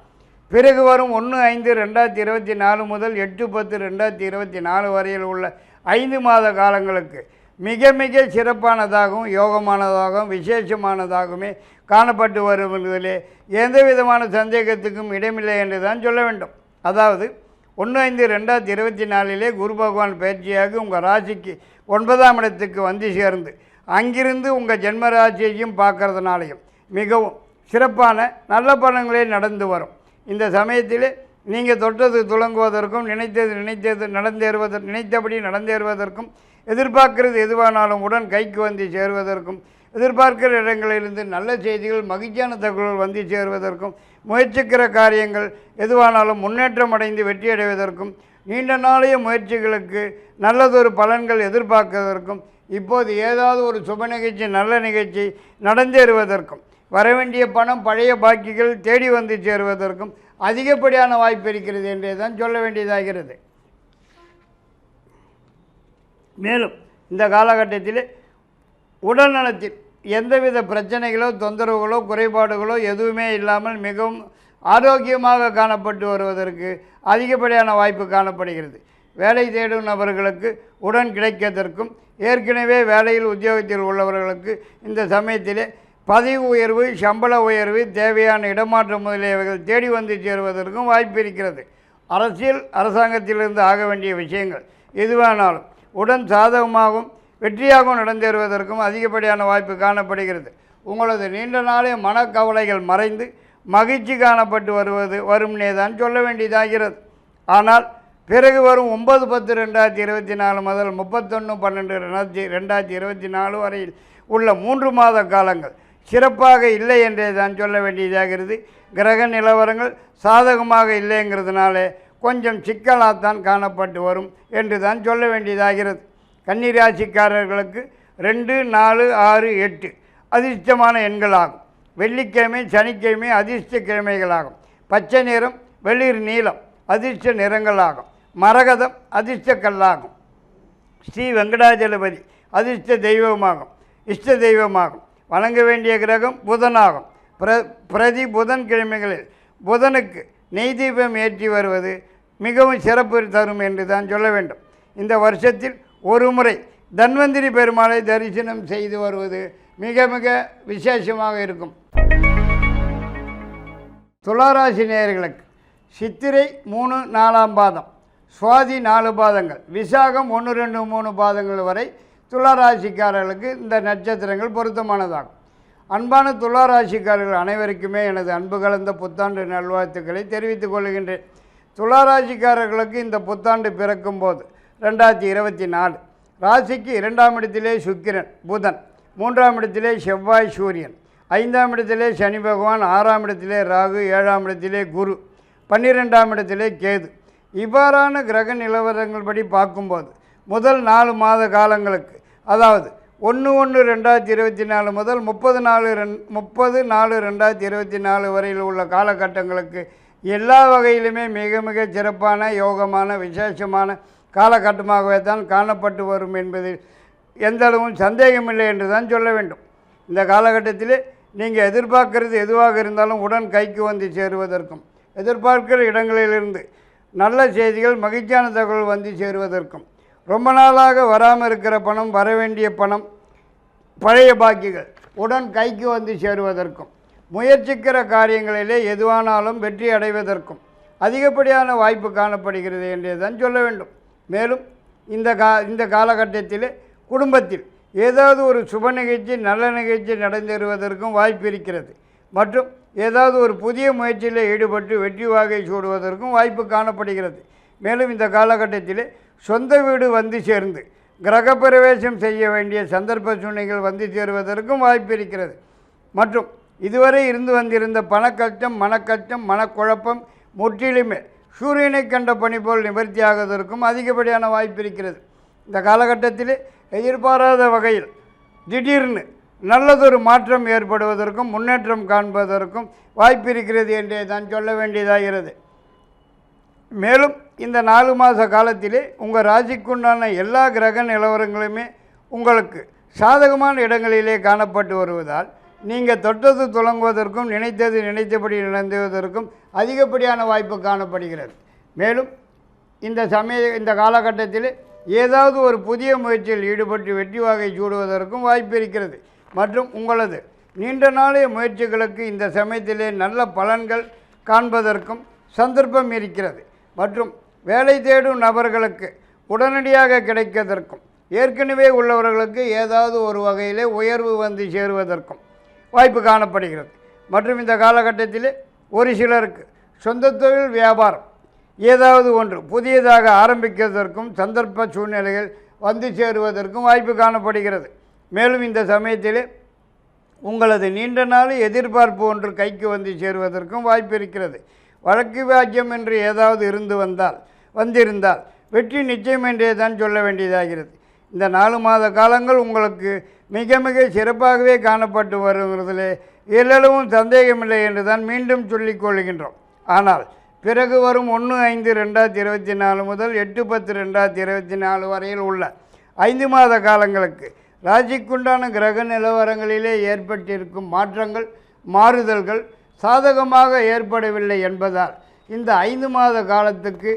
பிறகு வரும் 1/5/2024 முதல் 8/10/2024 வரையில் உள்ள 5 மாத காலங்களுக்கு மிக மிக சிறப்பானதாகவும் யோகமானதாகவும் விசேஷமானதாகவுமே காணப்பட்டு வருவதிலே எந்த விதமான சந்தேகத்துக்கும் இடமில்லை என்று தான் சொல்ல வேண்டும். அதாவது 1/5/2024 குரு பகவான் பயிற்சியாக உங்கள் ராசிக்கு 9ஆம் இடத்துக்கு வந்து சேர்ந்து அங்கிருந்து உங்கள் ஜென்ம ராசியையும் பார்க்கறதுனாலையும் மிகவும் சிறப்பான நல்ல பலன்களே நடந்து வரும். இந்த சமயத்தில் நீங்கள் தொட்டது துளங்குவதற்கும் நினைத்தபடி நடந்தேறுவதற்கும் எதிர்பார்க்கிறது எதுவானாலும் உடன் கைக்கு வந்து சேருவதற்கும் எதிர்பார்க்கிற இடங்களிலிருந்து நல்ல செய்திகள், மகிழ்ச்சியான தகவல்கள் வந்து சேருவதற்கும் முயற்சிக்கிற காரியங்கள் எதுவானாலும் முன்னேற்றம் அடைந்து வெற்றியடைவதற்கும் நீண்ட நாளைய முயற்சிகளுக்கு நல்லதொரு பலன்கள் எதிர்பார்ப்பதற்கும் இப்போது ஏதாவது ஒரு சுப நிகழ்ச்சி, நல்ல நிகழ்ச்சி நடந்தேறுவதற்கும் வரவேண்டிய பணம் பழைய பாக்கிகள் தேடி வந்து சேருவதற்கும் அதிகப்படியான வாய்ப்பு இருக்கிறது என்றே தான் சொல்ல வேண்டியதாகிறது. மேலும் இந்த காலகட்டத்தில் உடல் நலத்தில் எந்தவித பிரச்சனைகளோ தொந்தரவுகளோ குறைபாடுகளோ எதுவுமே இல்லாமல் மிகவும் ஆரோக்கியமாக காணப்பட்டு வருவதற்கு அதிகப்படியான வாய்ப்பு காணப்படுகிறது. வேலை தேடும் நபர்களுக்கு உடன் கிடைக்கிறதற்கும் ஏற்கனவே வேலையில் உத்தியோகத்தில் உள்ளவர்களுக்கு இந்த சமயத்திலே பதவி உயர்வு, சம்பள உயர்வு, தேவையான இடமாற்ற முதலியவைகள் தேடி வந்து சேருவதற்கும் வாய்ப்பு இருக்கிறது. அரசாங்கத்திலிருந்து ஆக வேண்டிய விஷயங்கள் எதுவானாலும் உடன் சாதகமாகவும் வெற்றியாகவும் நடந்தேறுவதற்கும் அதிகப்படியான வாய்ப்பு காணப்படுகிறது. உங்களது நீண்ட நாளைய மனக்கவலைகள் மறைந்து மகிழ்ச்சி காணப்பட்டு வரும்னே தான் சொல்ல வேண்டியதாகிறது. ஆனால் பிறகு வரும் 9/10/2024 முதல் 31/12/2024 வரையில் உள்ள 3 மாத காலங்கள் சிறப்பாக இல்லை என்றே தான் சொல்ல வேண்டியதாகிறது. கிரக நிலவரங்கள் சாதகமாக இல்லைங்கிறதுனால கொஞ்சம் சிக்கலாகத்தான் காணப்பட்டு வரும் என்று தான் சொல்ல வேண்டியதாகிறது. கன்னிராசிக்காரர்களுக்கு 2, 4, 6, 8 அதிர்ஷ்டமான எண்களாகும். வெள்ளிக்கிழமை, சனிக்கிழமை அதிர்ஷ்ட கிழமைகளாகும். பச்சை நிறம், வெளிர் நீலம் அதிர்ஷ்ட நிறங்களாகும். மரகதம் அதிர்ஷ்ட கல்லாகும். ஸ்ரீ வெங்கடாஜலபதி அதிர்ஷ்ட தெய்வமாகும், இஷ்ட தெய்வமாகும். வணங்க வேண்டிய கிரகம் புதனாகும். பிரதி புதன்கிழமைகளில் புதனுக்கு நெய் தீபம் ஏற்றி வருவது மிகவும் சிறப்பு தரும் என்று தான் சொல்ல வேண்டும். இந்த வருஷத்தில் ஒரு முறை தன்வந்திரி பெருமாளை தரிசனம் செய்து வருவது மிக மிக விசேஷமாக இருக்கும். துளாராசி நேயர்களுக்கு சித்திரை 3, 4ஆம் பாதம், சுவாதி 4 பாதங்கள், விசாகம் 1, 2, 3 பாதங்கள் வரை துளாராசிக்காரர்களுக்கு இந்த நட்சத்திரங்கள் பொருத்தமானதாகும். அன்பான துளாராசிக்காரர்கள் அனைவருக்குமே எனது அன்பு கலந்த புத்தாண்டு நல்வாழ்த்துக்களை தெரிவித்துக் கொள்கின்றேன். துளாராசிக்காரர்களுக்கு இந்த புத்தாண்டு பிறக்கும் போது 2024 ராசிக்கு 2ஆம் இடத்திலே சுக்கிரன் புதன், 3ஆம் இடத்திலே செவ்வாய் சூரியன், 5ஆம் இடத்திலே சனி பகவான், 6ஆம் இடத்திலே ராகு, 7ஆம் இடத்திலே குரு, 12ஆம் இடத்திலே கேது. இவ்வாறான கிரக நிலவரங்கள் படி பார்க்கும்போது முதல் 4 மாத காலங்களுக்கு, அதாவது 1/1/2024 முதல் 30/4/2024 வரையில் உள்ள காலகட்டங்களுக்கு எல்லா வகையிலுமே மிக மிக சிறப்பான யோகமான விசேஷமான காலகட்டமாகவே தான் காணப்பட்டு வரும் என்பதில் எந்தளவும் சந்தேகமில்லை என்று தான் சொல்ல வேண்டும். இந்த காலகட்டத்தில் நீங்கள் எதிர்பார்க்கிறது எதுவாக இருந்தாலும் உடன் கைக்கு வந்து சேருவதற்கும், எதிர்பார்க்கிற இடங்களிலிருந்து நல்ல செய்திகள் மகிழ்ச்சியான தகவல் வந்து சேருவதற்கும், ரொம்ப நாளாக வராமல் இருக்கிற பணம், வரவேண்டிய பணம், பழைய பாக்கிகள் உடன் கைக்கு வந்து சேருவதற்கும், முயற்சிக்கிற காரியங்களிலே எதுவானாலும் வெற்றி அடைவதற்கும் அதிகப்படியான வாய்ப்பு காணப்படுகிறது என்றே தான் சொல்ல வேண்டும். மேலும் இந்த காலகட்டத்தில் குடும்பத்தில் ஏதாவது ஒரு சுப நிகழ்ச்சி, நல்ல நிகழ்ச்சி நடந்தேறுவதற்கும் வாய்ப்பு இருக்கிறது. மற்றும் ஏதாவது ஒரு புதிய முயற்சியில் ஈடுபட்டு வெற்றி வாகை சூடுவதற்கும் வாய்ப்பு காணப்படுகிறது. மேலும் இந்த காலகட்டத்தில் சொந்த வீடு வந்து சேர்ந்து கிரகப்பிரவேசம் செய்ய வேண்டிய சந்தர்ப்ப சூழ்நிலைகள் வந்து சேருவதற்கும் வாய்ப்பு இருக்கிறது. மற்றும் இதுவரை இருந்து வந்திருந்த பணக்கஷ்டம், மனக்கஷ்டம், மனக்குழப்பம் முற்றிலுமே சூரியனை கண்ட பணி போல் நிவர்த்தியாகுவதற்கும் அதிகப்படியான வாய்ப்பு இருக்கிறது. இந்த காலகட்டத்தில் எதிர்பாராத வகையில் திடீர்னு நல்லதொரு மாற்றம் ஏற்படுவதற்கும் முன்னேற்றம் காண்பதற்கும் வாய்ப்பு இருக்கிறது என்றே தான் சொல்ல வேண்டியதாகிறது. மேலும் இந்த 4 மாத காலத்திலே உங்கள் ராசிக்குண்டான எல்லா கிரக நிலவரங்களுமே உங்களுக்கு சாதகமான இடங்களிலே காணப்பட்டு வருவதால் நீங்கள் தொட்டது துலங்குவதற்கும் நினைத்தது நினைத்தபடி நடந்துவதற்கும் அதிகப்படியான வாய்ப்பு காணப்படுகிறது. மேலும் இந்த காலகட்டத்தில் ஏதாவது ஒரு புதிய முயற்சியில் ஈடுபட்டு வெற்றி வாகை சூடுவதற்கும் வாய்ப்பு இருக்கிறது. மற்றும் உங்களது நீண்ட நாளைய முயற்சிகளுக்கு இந்த சமயத்திலே நல்ல பலன்கள் காண்பதற்கும் சந்தர்ப்பம் இருக்கிறது. மற்றும் வேலை தேடும் நபர்களுக்கு உடனடியாக கிடைப்பதற்கும், ஏற்கனவே உள்ளவர்களுக்கு ஏதாவது ஒரு வகையிலே உயர்வு வந்து சேருவதற்கும் வாய்ப்பு காணப்படுகிறது. மற்றும் இந்த காலகட்டத்தில் ஒரு சிலருக்கு சொந்த தொழில் வியாபாரம் ஏதாவது ஒன்று புதியதாக ஆரம்பிக்கிறதற்கும் சந்தர்ப்ப சூழ்நிலைகள் வந்து சேருவதற்கும் வாய்ப்பு காணப்படுகிறது. மேலும் இந்த சமயத்தில் உங்களது நீண்ட நாள் எதிர்பார்ப்பு ஒன்று கைக்கு வந்து சேருவதற்கும் வாய்ப்பு இருக்கிறது. வழக்கு வாக்கியம் என்று ஏதாவது வந்திருந்தால் வெற்றி நிச்சயம் என்றே தான் சொல்ல வேண்டியதாகிறது. இந்த 4 மாத காலங்கள் உங்களுக்கு மிக மிக சிறப்பாகவே காணப்பட்டு வருவதிலே எல்லளவும் சந்தேகமில்லை என்று தான் மீண்டும் சொல்லிக் கொள்கின்றோம். ஆனால் பிறகு வரும் 1/5/2024 முதல் 8/10/2024 வரையில் உள்ள 5 மாத காலங்களுக்கு ராசிக்குண்டான கிரக நிலவரங்களிலே ஏற்பட்டிருக்கும் மாற்றங்கள், மாறுதல்கள் சாதகமாக ஏற்படவில்லை என்பதால் இந்த 5 மாத காலத்துக்கு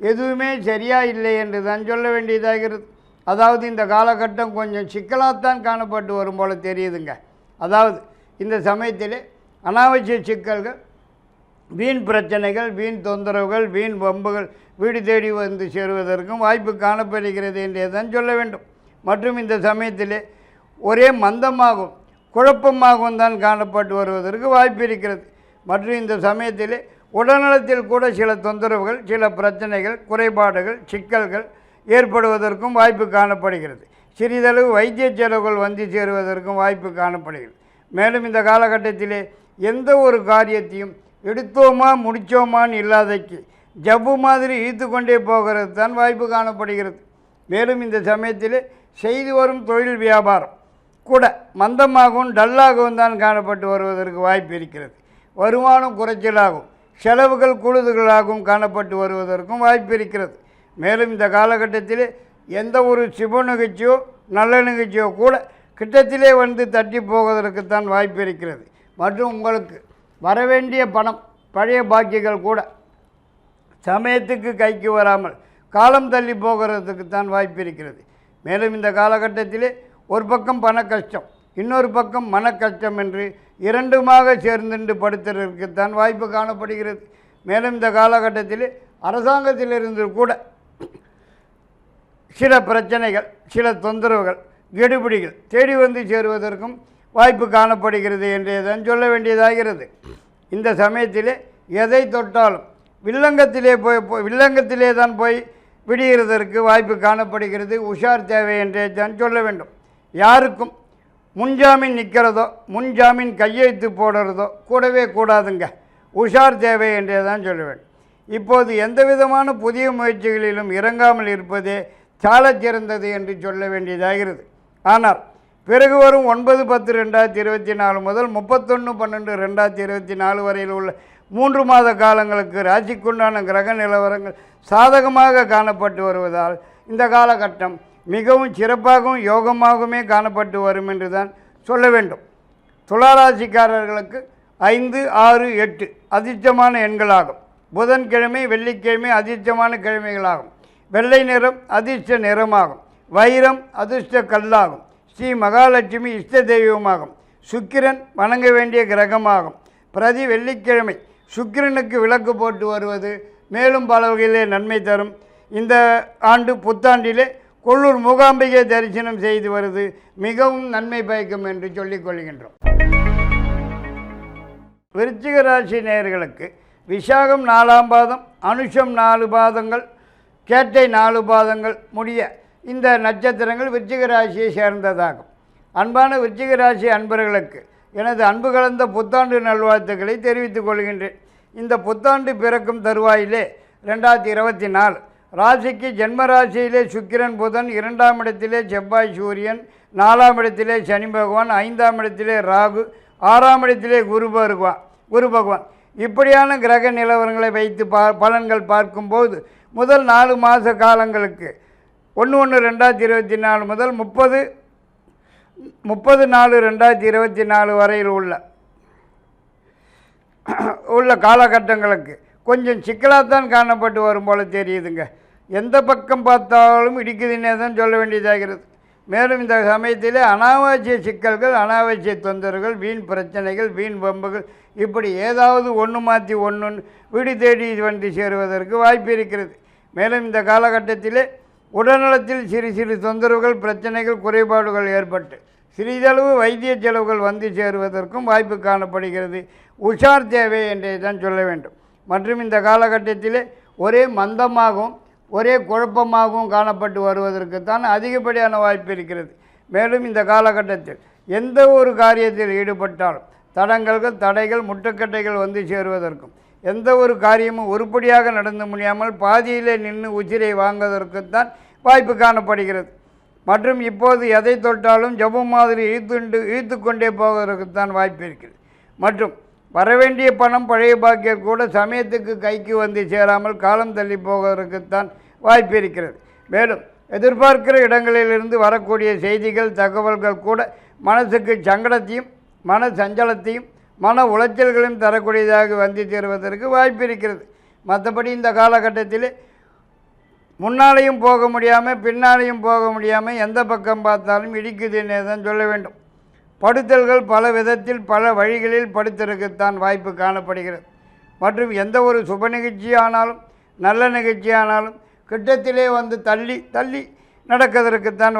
எதுவுமே சரியா இல்லை என்று தான் சொல்ல வேண்டியதாகிறது. அதாவது இந்த காலகட்டம் கொஞ்சம் சிக்கலாகத்தான் காணப்பட்டு வரும் போல தெரியுதுங்க. அதாவது இந்த சமயத்தில் அனாவசிய சிக்கல்கள், வீண் பிரச்சனைகள், வீண் தொந்தரவுகள், வீண் வம்புகள் வீடு தேடி வந்து சேருவதற்கும் வாய்ப்பு காணப்படுகிறது என்றே தான் சொல்ல வேண்டும். மற்றும் இந்த சமயத்தில் ஒரே மந்தமாகவும் குழப்பமாகவும் தான் காணப்பட்டு வருவதற்கு வாய்ப்பு இருக்கிறது. மற்றும் இந்த சமயத்தில் உடல்நலத்தில் கூட சில தொந்தரவுகள், சில பிரச்சனைகள், குறைபாடுகள், சிக்கல்கள் ஏற்படுவதற்கும் வாய்ப்பு காணப்படுகிறது. சிறிதளவு வைத்திய செலவுகள் வந்து சேருவதற்கும் வாய்ப்பு காணப்படுகிறது. மேலும் இந்த காலகட்டத்திலே எந்த ஒரு காரியத்தையும் எடுத்தோமா முடித்தோமான்னு இல்லாதைக்கு ஜப்பு மாதிரி இழுத்து கொண்டே போகிறது தான் வாய்ப்பு காணப்படுகிறது. மேலும் இந்த சமயத்தில் செய்து வரும் தொழில் வியாபாரம் கூட மந்தமாகவும் டல்லாகவும் தான் காணப்பட்டு வருவதற்கு வாய்ப்பு இருக்கிறது. வருமானம் குறைச்சலாகவும் செலவுகள் கூடுதலாகவும் காணப்பட்டு வருவதற்கும் வாய்ப்பு இருக்கிறது. மேலும் இந்த காலகட்டத்தில் எந்த ஒரு சுப நிகழ்ச்சியோ நல்ல நிகழ்ச்சியோ கூட கிட்டத்திலே வந்து தட்டி போவதற்குத்தான் வாய்ப்பு இருக்கிறது. மற்றும் உங்களுக்கு வரவேண்டிய பணம், பழைய பாக்கிகள் கூட சமயத்துக்கு கைக்கு வராமல் காலம் தள்ளி போகிறதுக்கு தான் வாய்ப்பு இருக்கிறது. மேலும் இந்த காலகட்டத்திலே ஒரு பக்கம் பண கஷ்டம், இன்னொரு பக்கம் மன கஷ்டம் என்று இரண்டுமாக சேர்ந்துண்டு படுத்துறதுக்குத்தான் வாய்ப்பு காணப்படுகிறது. மேலும் இந்த காலகட்டத்தில் அரசாங்கத்திலிருந்து கூட சில பிரச்சனைகள், சில தொந்தரவுகள், கெடுபிடிகள் தேடி வந்து சேருவதற்கும் வாய்ப்பு காணப்படுகிறது என்றே தான் சொல்ல வேண்டியதாகிறது. இந்த சமயத்தில் எதை தொட்டாலும் வில்லங்கத்திலே தான் போய் விடுகிறதற்கு வாய்ப்பு காணப்படுகிறது. உஷார் தேவை என்றே தான் சொல்ல வேண்டும். யாருக்கும் முன்ஜாமீன் நிற்கிறதோ, முன்ஜாமீன் கையெழுத்து போடுறதோ கூடவே கூடாதுங்க. உஷார் தேவை என்றே தான் சொல்ல வேண்டும். இப்போது எந்த விதமான புதிய முயற்சிகளிலும் இறங்காமல் இருப்பதே சாலச் சிறந்தது என்று சொல்ல வேண்டியதாகிறது. ஆனால் பிறகு வரும் 9/10/2024 முதல் 31/12/2024 வரையில் உள்ள 3 மாத காலங்களுக்கு ராசிக்குண்டான கிரக நிலவரங்கள் சாதகமாக காணப்பட்டு வருவதால் இந்த காலகட்டம் மிகவும் சிறப்பாகவும் யோகமாகவுமே காணப்பட்டு வரும் என்று தான் சொல்ல வேண்டும். துளாராசிக்காரர்களுக்கு 5, 6, 8 அதிர்ஷ்டமான எண்களாகும். புதன்கிழமை வெள்ளிக்கிழமை அதிர்ஷ்டமான கிழமைகளாகும். வெள்ளை நிறம் அதிர்ஷ்ட நிறமாகும். வைரம் அதிர்ஷ்ட கல்லாகும். ஸ்ரீ மகாலட்சுமி இஷ்ட தெய்வமாகும். சுக்கிரன் வணங்க வேண்டிய கிரகமாகும். பிரதி வெள்ளிக்கிழமை சுக்கிரனுக்கு விளக்கு போட்டு வருவது மேலும் பல வகையிலே நன்மை தரும். இந்த ஆண்டு புத்தாண்டிலே கொல்லூர் மூகாம்பிகை தரிசனம் செய்து வருவது மிகவும் நன்மை பயக்கும் என்று சொல்லிக் கொள்கின்றோம். விருச்சிக ராசி நேயர்களுக்கு விசாகம் 4ஆம் பாதம், அனுஷம் 4 பாதங்கள், கேட்டை 4 பாதங்கள் முடிய இந்த நட்சத்திரங்கள் விருச்சிக ராசியை சேர்ந்ததாகும். அன்பான விருச்சிக ராசி அன்பர்களுக்கு எனது அன்பு கலந்த புத்தாண்டு நல்வாழ்த்துக்களை தெரிவித்துக் கொள்கின்றேன். இந்த புத்தாண்டு பிறக்கும் தருவாயிலே 2024 ராசிக்கு ஜென்மராசியிலே சுக்கிரன் புதன், 2ஆம் இடத்திலே செவ்வாய் சூரியன், 4ஆம் இடத்திலே சனி பகவான், 5ஆம் இடத்திலே ராகு, 6ஆம் இடத்திலே குரு பகவான் இப்படியான கிரக நிலவரங்களை வைத்து பலன்கள் பார்க்கும்போது முதல் 4 மாத காலங்களுக்கு 1/1/2024 முதல் 30/4/2024 வரையில் உள்ள காலகட்டங்களுக்கு கொஞ்சம் சிக்கலாகத்தான் காணப்பட்டு வரும் போல தெரியுதுங்க. எந்த பக்கம் பார்த்தாலும் இடிக்குதுன்னே தான் சொல்ல வேண்டியதாகிறது. மேலும் இந்த சமயத்திலே அனாவசிய சிக்கல்கள், அனாவசிய தொந்தரவுகள், வீண் பிரச்சனைகள், வீண் வம்புகள் இப்படி ஏதாவது ஒன்று மாற்றி ஒன்று வீடு தேடி வந்து சேருவதற்கு வாய்ப்பு இருக்கிறது. மேலும் இந்த காலகட்டத்திலே உடல்நலத்தில் சிறு சிறு தொந்தரவுகள், பிரச்சனைகள், குறைபாடுகள் ஏற்பட்டு சிறிதளவு வைத்திய செலவுகள் வந்து சேருவதற்கும் வாய்ப்பு காணப்படுகிறது. உஷார் தேவை என்றே தான் சொல்ல வேண்டும். மற்றும் இந்த காலகட்டத்திலே ஒரே மந்தமாகவும் ஒரே குழப்பமாகவும் காணப்பட்டு வருவதற்குத்தான் அதிகப்படியான வாய்ப்பு இருக்கிறது. மேலும் இந்த காலகட்டத்தில் எந்த ஒரு காரியத்தில் ஈடுபட்டாலும் தடைகள், முட்டுக்கட்டைகள் வந்து சேருவதற்கும், எந்த ஒரு காரியமும் உருப்படியாக நடந்து முடியாமல் பாதியிலே நின்று உச்சிரை வாங்குவதற்குத்தான் வாய்ப்பு காணப்படுகிறது. மற்றும் இப்போது எதை தொட்டாலும் ஜபம் மாதிரி இழுத்து கொண்டே போவதற்குத்தான் வாய்ப்பு இருக்கிறது. மற்றும் வரவேண்டிய பணம், பழைய பாக்கியம் கூட சமயத்துக்கு கைக்கு வந்து சேராமல் காலம் தள்ளி போவதற்குத்தான் வாய்ப்பு இருக்கிறது. மேலும் எதிர்பார்க்கிற இடங்களிலிருந்து வரக்கூடிய செய்திகள், தகவல்கள் கூட மனசுக்கு சங்கடத்தையும், மன சஞ்சலத்தையும், மன உளைச்சல்களையும் தரக்கூடியதாக வந்து சேருவதற்கு வாய்ப்பு இருக்கிறது. மற்றபடி இந்த காலகட்டத்தில் முன்னாலேயும் போக முடியாமல் பின்னாலேயும் போக முடியாமல் எந்த பக்கம் பார்த்தாலும் இடிக்குதுன்னே தான் சொல்ல வேண்டும். படுத்தல்கள் பல விதத்தில் பல வழிகளில் படுத்தலுக்குத்தான் வாய்ப்பு காணப்படுகிறது. மற்றும் எந்த ஒரு சுப நிகழ்ச்சியானாலும் நல்ல நிகழ்ச்சியானாலும் கிட்டத்திலே வந்து தள்ளி நடக்கிறதுக்குத்தான்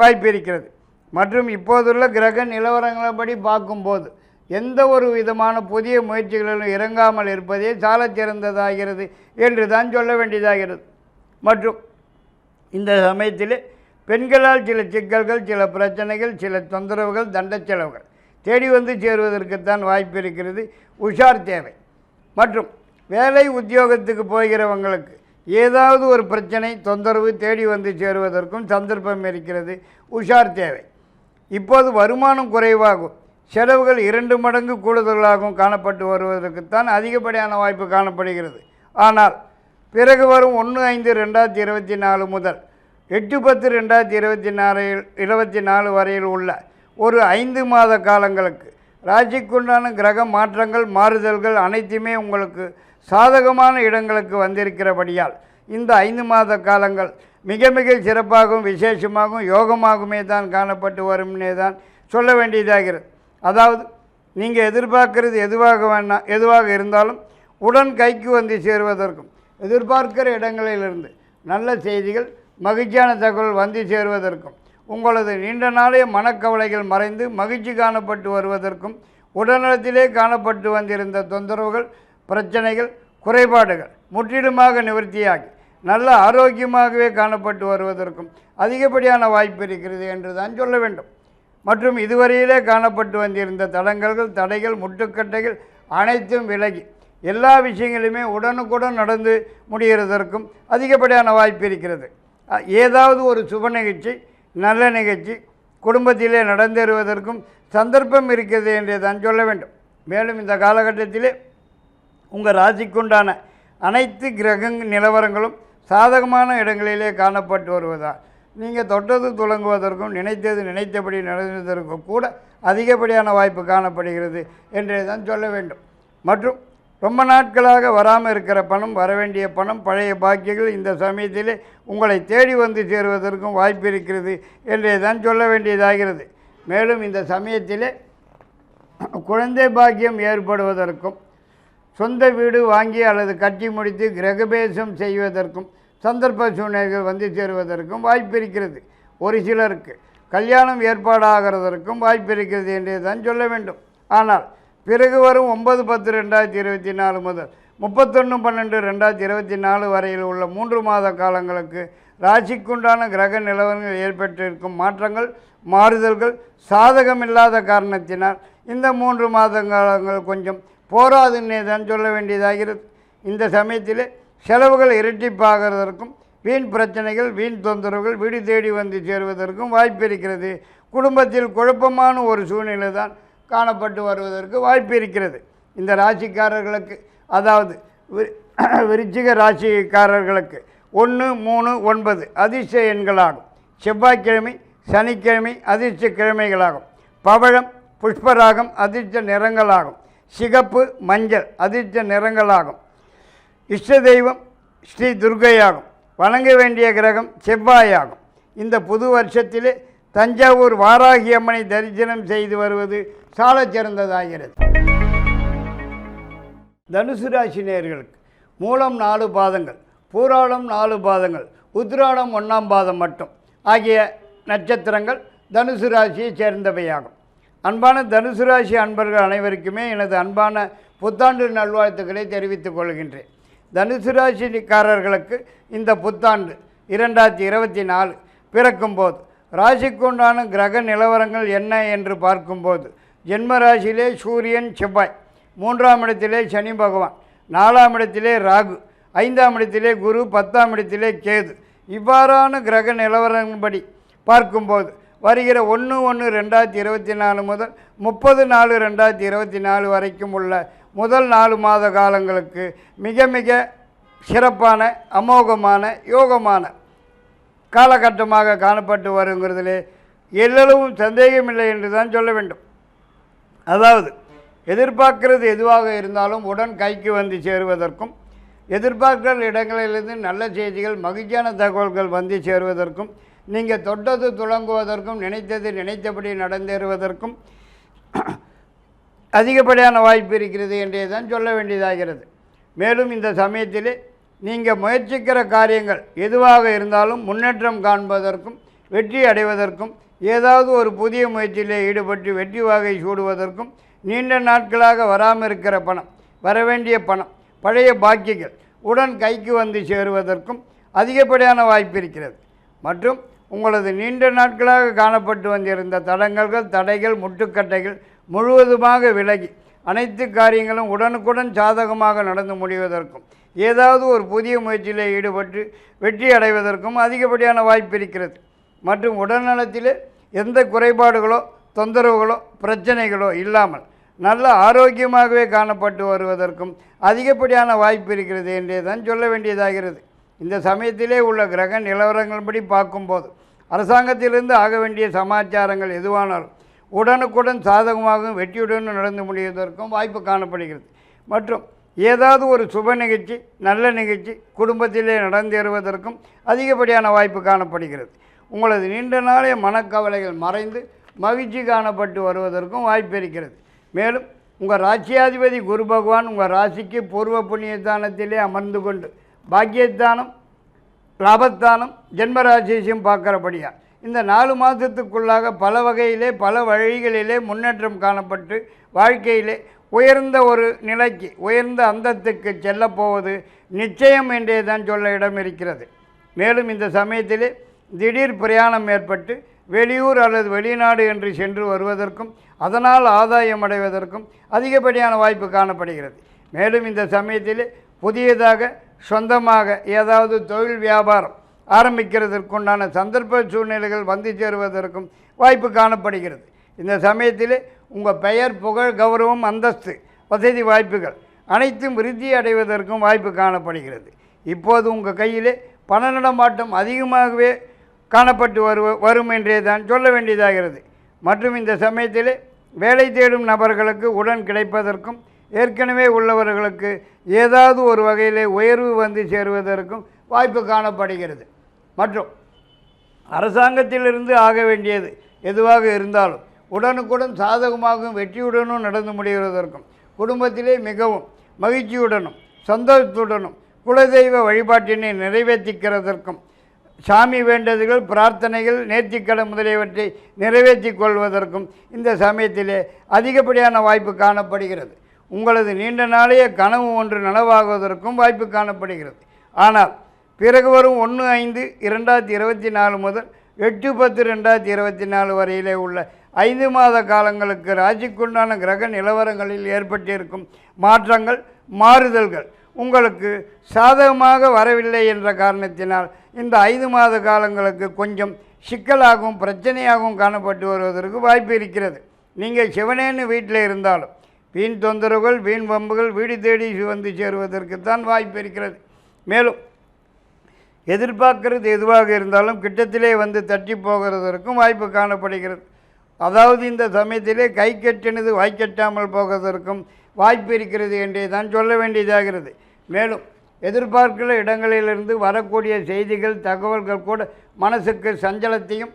வாய்ப்பு இருக்கிறது. மற்றும் இப்போதுள்ள கிரக நிலவரங்களபடி பார்க்கும்போது எந்த ஒரு விதமான புதிய முயற்சிகளிலும் இறங்காமல் இருப்பதே சால சிறந்ததாகிறது என்று தான் சொல்ல வேண்டியதாகிறது. மற்றும் இந்த சமயத்தில் பெண்களால் சில சிக்கல்கள், சில பிரச்சனைகள், சில தொந்தரவுகள், தண்ட செலவுகள் தேடி வந்து சேருவதற்குத்தான் வாய்ப்பு இருக்கிறது. உஷார் தேவை. மற்றும் வேலை உத்தியோகத்துக்கு போகிறவங்களுக்கு ஏதாவது ஒரு பிரச்சனை, தொந்தரவு தேடி வந்து சேருவதற்கும் சந்தர்ப்பம் இருக்கிறது. உஷார் தேவை. இப்போது வருமானம் குறைவாகும், செலவுகள் 2 மடங்கு கூடுதலாகவும் காணப்பட்டு வருவதற்குத்தான் அதிகப்படியான வாய்ப்பு காணப்படுகிறது. ஆனால் பிறகு வரும் 1/5/2024 முதல் 8/10/2024 வரையில் உள்ள ஒரு 5 மாத காலங்களுக்கு ராசிக்குண்டான கிரக மாற்றங்கள், மாறுதல்கள் அனைத்துமே உங்களுக்கு சாதகமான இடங்களுக்கு வந்திருக்கிறபடியால் இந்த 5 மாத காலங்கள் மிக மிக சிறப்பாகவும் விசேஷமாகவும் யோகமாகவுமே தான் காணப்பட்டு வரும்னே தான் சொல்ல வேண்டியதாகிறது. அதாவது நீங்கள் எதிர்பார்க்கிறது எதுவாக இருந்தாலும் உடன் கைக்கு வந்து சேருவதற்கும், எதிர்பார்க்கிற இடங்களிலிருந்து நல்ல செய்திகள், மகிழ்ச்சியான தகவல் வந்து சேருவதற்கும், உங்களது நீண்ட நாளைய மனக்கவலைகள் மறைந்து மகிழ்ச்சி காணப்பட்டு வருவதற்கும், உடல்நலத்திலே காணப்பட்டு வந்திருந்த தொந்தரவுகள், பிரச்சனைகள், குறைபாடுகள் முற்றிலுமாக நிவர்த்தியாகி நல்ல ஆரோக்கியமாகவே காணப்பட்டு வருவதற்கும் அதிகப்படியான வாய்ப்பு இருக்கிறது என்று தான் சொல்ல வேண்டும். மற்றும் இதுவரையிலே காணப்பட்டு வந்திருந்த தடைகள், முட்டுக்கட்டைகள் அனைத்தும் விலகி எல்லா விஷயங்களுமே உடனுக்குடன் நடந்து முடிகிறதற்கும் அதிகப்படியான வாய்ப்பு இருக்கிறது. ஏதாவது ஒரு சுப நிகழ்ச்சி, நல்ல நிகழ்ச்சி, குடும்பத்திலே நடந்தேறுவதற்கும் சந்தர்ப்பம் இருக்கிறது என்று தான் சொல்ல வேண்டும். மேலும் இந்த காலகட்டத்திலே உங்கள் ராசிக்குண்டான அனைத்து கிரக நிலவரங்களும் சாதகமான இடங்களிலே காணப்பட்டு வருவதால் நீங்கள் தொட்டது துலங்குவதற்கும் நினைத்தது நினைத்தபடி நடந்ததற்கும் கூட அதிகப்படியான வாய்ப்பு காணப்படுகிறது என்றே தான் சொல்ல வேண்டும். மற்றும் ரொம்ப நாட்களாக வராமல் இருக்கிற பணம், வரவேண்டிய பணம், பழைய பாக்கியங்கள் இந்த சமயத்திலே உங்களை தேடி வந்து சேருவதற்கும் வாய்ப்பு இருக்கிறது என்றே தான் சொல்ல வேண்டியதாகிறது. மேலும் இந்த சமயத்திலே குழந்தை பாக்கியம் ஏற்படுவதற்கும், சொந்த வீடு வாங்கி அல்லது கட்டி முடித்து கிரகபேசம் செய்வதற்கும் சந்தர்ப்ப சூழ்நிலைகள் வந்து சேருவதற்கும் வாய்ப்பு இருக்கிறது. ஒரு சிலருக்கு கல்யாணம் ஏற்பாடாகிறதற்கும் வாய்ப்பு இருக்கிறது என்றே தான் சொல்ல வேண்டும். ஆனால் பிறகு வரும் 9/10/2024 முதல் 31/12/2024 வரையில் உள்ள 3 மாத காலங்களுக்கு ராசிக்குண்டான கிரக நிலவரங்கள் ஏற்பட்டிருக்கும் மாற்றங்கள், மாறுதல்கள் சாதகமில்லாத காரணத்தினால் இந்த 3 மாத காலங்கள் கொஞ்சம் போராதுன்னே தான் சொல்ல வேண்டியதாகிறது. இந்த சமயத்தில் செலவுகள் இரட்டிப்பாகிறதற்கும், வீண் பிரச்சனைகள், வீண் தொந்தரவுகள் வீடு தேடி வந்து சேருவதற்கும் வாய்ப்பு இருக்கிறது. குடும்பத்தில் குழப்பமான ஒரு சூழ்நிலை தான் காணப்பட்டு வருவதற்கு வாய்ப்பு இருக்கிறது. இந்த ராசிக்காரர்களுக்கு, அதாவது விருச்சிக ராசிக்காரர்களுக்கு 1, 3, 9 அதிர்ஷ்ட எண்களாகும். செவ்வாய்க்கிழமை, சனிக்கிழமை அதிர்ஷ்ட கிழமைகளாகும். பவழம், புஷ்பராகம் அதிர்ஷ்ட நிறங்களாகும். சிகப்பு, மஞ்சள் அதிர்ஷ்ட நிறங்களாகும். இஷ்ட தெய்வம் ஸ்ரீ துர்க்கையாகும். வணங்க வேண்டிய கிரகம் செவ்வாயாகும். இந்த புது வருஷத்திலே தஞ்சாவூர் வாராகி அம்மனை தரிசனம் செய்து வருவது சாலச் சிறந்ததாகிறது. தனுசு ராசி நேயர்களுக்கு மூலம் 4 பாதங்கள், பூராடம் 4 பாதங்கள், உத்திராடம் 1ஆம் பாதம் மட்டும் ஆகிய நட்சத்திரங்கள் தனுசு ராசியை சேர்ந்தவையாகும். அன்பான தனுசு ராசி அன்பர்கள் அனைவருக்குமே எனது அன்பான புத்தாண்டு நல்வாழ்த்துக்களை தெரிவித்துக் கொள்கின்றேன். தனுசு ராசிக்காரர்களுக்கு இந்த புத்தாண்டு 2024 பிறக்கும்போது ராசிக்குண்டான கிரக நிலவரங்கள் என்ன என்று பார்க்கும்போது, ஜென்ம ராசியிலே சூரியன், செவ்வாய், 3ஆம் இடத்திலே சனி பகவான், 4ஆம் இடத்திலே ராகு, 5ஆம் இடத்திலே குரு, 10ஆம் இடத்திலே கேது, இவ்வாறான கிரக நிலவரங்களின்படி பார்க்கும்போது வருகிற 1/1/2024 முதல் 30/4/2024 வரைக்கும் உள்ள முதல் 4 மாத காலங்களுக்கு மிக மிக சிறப்பான, அமோகமான, யோகமான காலகட்டமாக காணப்பட்டு வருங்கிறதிலே எல்லளவும் சந்தேகமில்லை என்று தான் சொல்ல வேண்டும். அதாவது எதிர்பார்க்கிறது எதுவாக இருந்தாலும் உடன் கைக்கு வந்து சேருவதற்கும், எதிர்பார்க்கிற இடங்களிலிருந்து நல்ல செய்திகள், மகிழ்ச்சியான தகவல்கள் வந்து சேருவதற்கும், நீங்கள் தொட்டது துலங்குவதற்கும், நினைத்தது நினைத்தபடி நடந்தேறுவதற்கும் அதிகப்படியான வாய்ப்பு இருக்கிறது என்றே தான் சொல்ல வேண்டியதாகிறது. மேலும் இந்த சமயத்திலே நீங்கள் முயற்சிக்கிற காரியங்கள் எதுவாக இருந்தாலும் முன்னேற்றம் காண்பதற்கும், வெற்றி அடைவதற்கும், ஏதாவது ஒரு புதிய முயற்சியிலே ஈடுபட்டு வெற்றி வாகை சூடுவதற்கும், நீண்ட நாட்களாக வராமல் இருக்கிற பணம், வரவேண்டிய பணம், பழைய பாக்கியங்கள் உடன் கைக்கு வந்து சேருவதற்கும் அதிகப்படியான வாய்ப்பு இருக்கிறது. மற்றும் உங்களது நீண்ட நாட்களாக காணப்பட்டு வந்திருந்த தடங்கல்கள், தடைகள், முட்டுக்கட்டைகள் முழுவதுமாக விலகி அனைத்து காரியங்களும் உடனுக்குடன் சாதகமாக நடந்து முடிவதற்கும், ஏதாவது ஒரு புதிய முயற்சியில் ஈடுபட்டு வெற்றி அடைவதற்கும் அதிகப்படியான வாய்ப்பு இருக்கிறது. மற்றும் உடல்நலத்திலே எந்த குறைபாடுகளோ, தொந்தரவுகளோ, பிரச்சனைகளோ இல்லாமல் நல்ல ஆரோக்கியமாகவே காணப்பட்டு வருவதற்கும் அதிகப்படியான வாய்ப்பு இருக்கிறது என்றே தான் சொல்ல வேண்டியதாகிறது. இந்த சமயத்திலே உள்ள கிரக நிலவரங்கள்படி பார்க்கும்போது அரசாங்கத்திலிருந்து ஆக வேண்டிய சமாச்சாரங்கள் எதுவானாலும் உடனுக்குடன் சாதகமாகவும் வெற்றியுடன் நடந்து முடிவதற்கும் வாய்ப்பு காணப்படுகிறது. மற்றும் ஏதாவது ஒரு சுப நிகழ்ச்சி, நல்ல நிகழ்ச்சி குடும்பத்திலே நடந்தேறுவதற்கும் அதிகப்படியான வாய்ப்பு காணப்படுகிறது. உங்களது நீண்ட நாளைய மனக்கவலைகள் மறைந்து மகிழ்ச்சி காணப்பட்டு வருவதற்கும் வாய்ப்பு இருக்கிறது. மேலும் உங்கள் ராசியாதிபதி குரு பகவான் உங்கள் ராசிக்கு பூர்வ புண்ணியஸ்தானத்திலே அமர்ந்து கொண்டு பாக்கியஸ்தானம், லாபஸ்தானம், ஜென்மராசியையும் பார்க்கிறபடியா இந்த 4 மாதத்துக்குள்ளாக பல வகையிலே, பல வழிகளிலே முன்னேற்றம் காணப்பட்டு வாழ்க்கையிலே உயர்ந்த ஒரு நிலைக்கு, உயர்ந்த அந்தத்துக்கு செல்லப்போவது நிச்சயம் என்றே தான் சொல்ல இடம் இருக்கிறது. மேலும் இந்த சமயத்திலே திடீர் பிரயாணம் ஏற்பட்டு வெளியூர் அல்லது வெளிநாடு என்று சென்று வருவதற்கும், அதனால் ஆதாயம் அடைவதற்கும் அதிகப்படியான வாய்ப்பு காணப்படுகிறது. மேலும் இந்த சமயத்திலே புதியதாக சொந்தமாக ஏதாவது தொழில் வியாபாரம் ஆரம்பிக்கிறதற்குண்டான சந்தர்ப்ப சூழ்நிலைகள் வந்து சேருவதற்கும் வாய்ப்பு காணப்படுகிறது. இந்த சமயத்தில் உங்கள் பெயர், புகழ், கௌரவம், அந்தஸ்து, வசதி வாய்ப்புகள் அனைத்தும் விருத்தி அடைவதற்கும் வாய்ப்பு காணப்படுகிறது. இப்போது உங்கள் கையிலே பண நடமாட்டம் அதிகமாகவே காணப்பட்டு வரும் என்றே தான் சொல்ல வேண்டியதாகிறது. மற்றும் இந்த சமயத்தில் வேலை தேடும் நபர்களுக்கு உடன் கிடைப்பதற்கும் ஏற்கனவே உள்ளவர்களுக்கு ஏதாவது ஒரு வகையிலே உயர்வு வந்து சேருவதற்கும் வாய்ப்பு காணப்படுகிறது. மற்றும் அரசாங்கத்திலிருந்து ஆக வேண்டியது எதுவாக இருந்தாலும் உடனுக்குடன் சாதகமாகவும் வெற்றியுடனும் நடந்து முடிவதற்கும் குடும்பத்திலே மிகவும் மகிழ்ச்சியுடனும் சந்தோஷத்துடனும் குலதெய்வ வழிபாட்டினை நிறைவேற்றிக்கிறதற்கும் சாமி வேண்டுதல்கள், பிரார்த்தனைகள், நேர்த்திக்கடன் முதலியவற்றை நிறைவேற்றி கொள்வதற்கும் இந்த சமயத்திலே அதிகப்படியான வாய்ப்பு காணப்படுகிறது. உங்களது நீண்ட நாளைய கனவு ஒன்று நனவாகுவதற்கும் வாய்ப்பு காணப்படுகிறது. ஆனால் பிறகு வரும் 1/5/2024 முதல் 8/10/2024 வரையிலே உள்ள 5 மாத காலங்களுக்கு ராசிக்குண்டான கிரக நிலவரங்களில் ஏற்பட்டிருக்கும் மாற்றங்கள், மாறுதல்கள் உங்களுக்கு சாதகமாக வரவில்லை என்ற காரணத்தினால் இந்த 5 மாத காலங்களுக்கு கொஞ்சம் சிக்கலாகவும் பிரச்சனையாகவும் காணப்பட்டு வருவதற்கு வாய்ப்பு இருக்கிறது. நீங்கள் சிவனேன்னு வீட்டில் இருந்தாலும் வீண் தொந்தரவுகள், வீண் வம்புகள் வீடு தேடி வந்து சேருவதற்குத்தான் வாய்ப்பு இருக்கிறது. மேலும் எதிர்பார்க்கிறது எதுவாக இருந்தாலும் கிட்டத்திலே வந்து தட்டி போகிறதற்கும் வாய்ப்பு காணப்படுகிறது. அதாவது இந்த சமயத்திலே கை கட்டினது வாய்க்கட்டாமல் போவதற்கும் வாய்ப்பு இருக்கிறது என்றே தான் சொல்ல வேண்டியதாகிறது. மேலும் எதிர்பார்க்கிற இடங்களிலிருந்து வரக்கூடிய செய்திகள், தகவல்கள் கூட மனசுக்கு சஞ்சலத்தையும்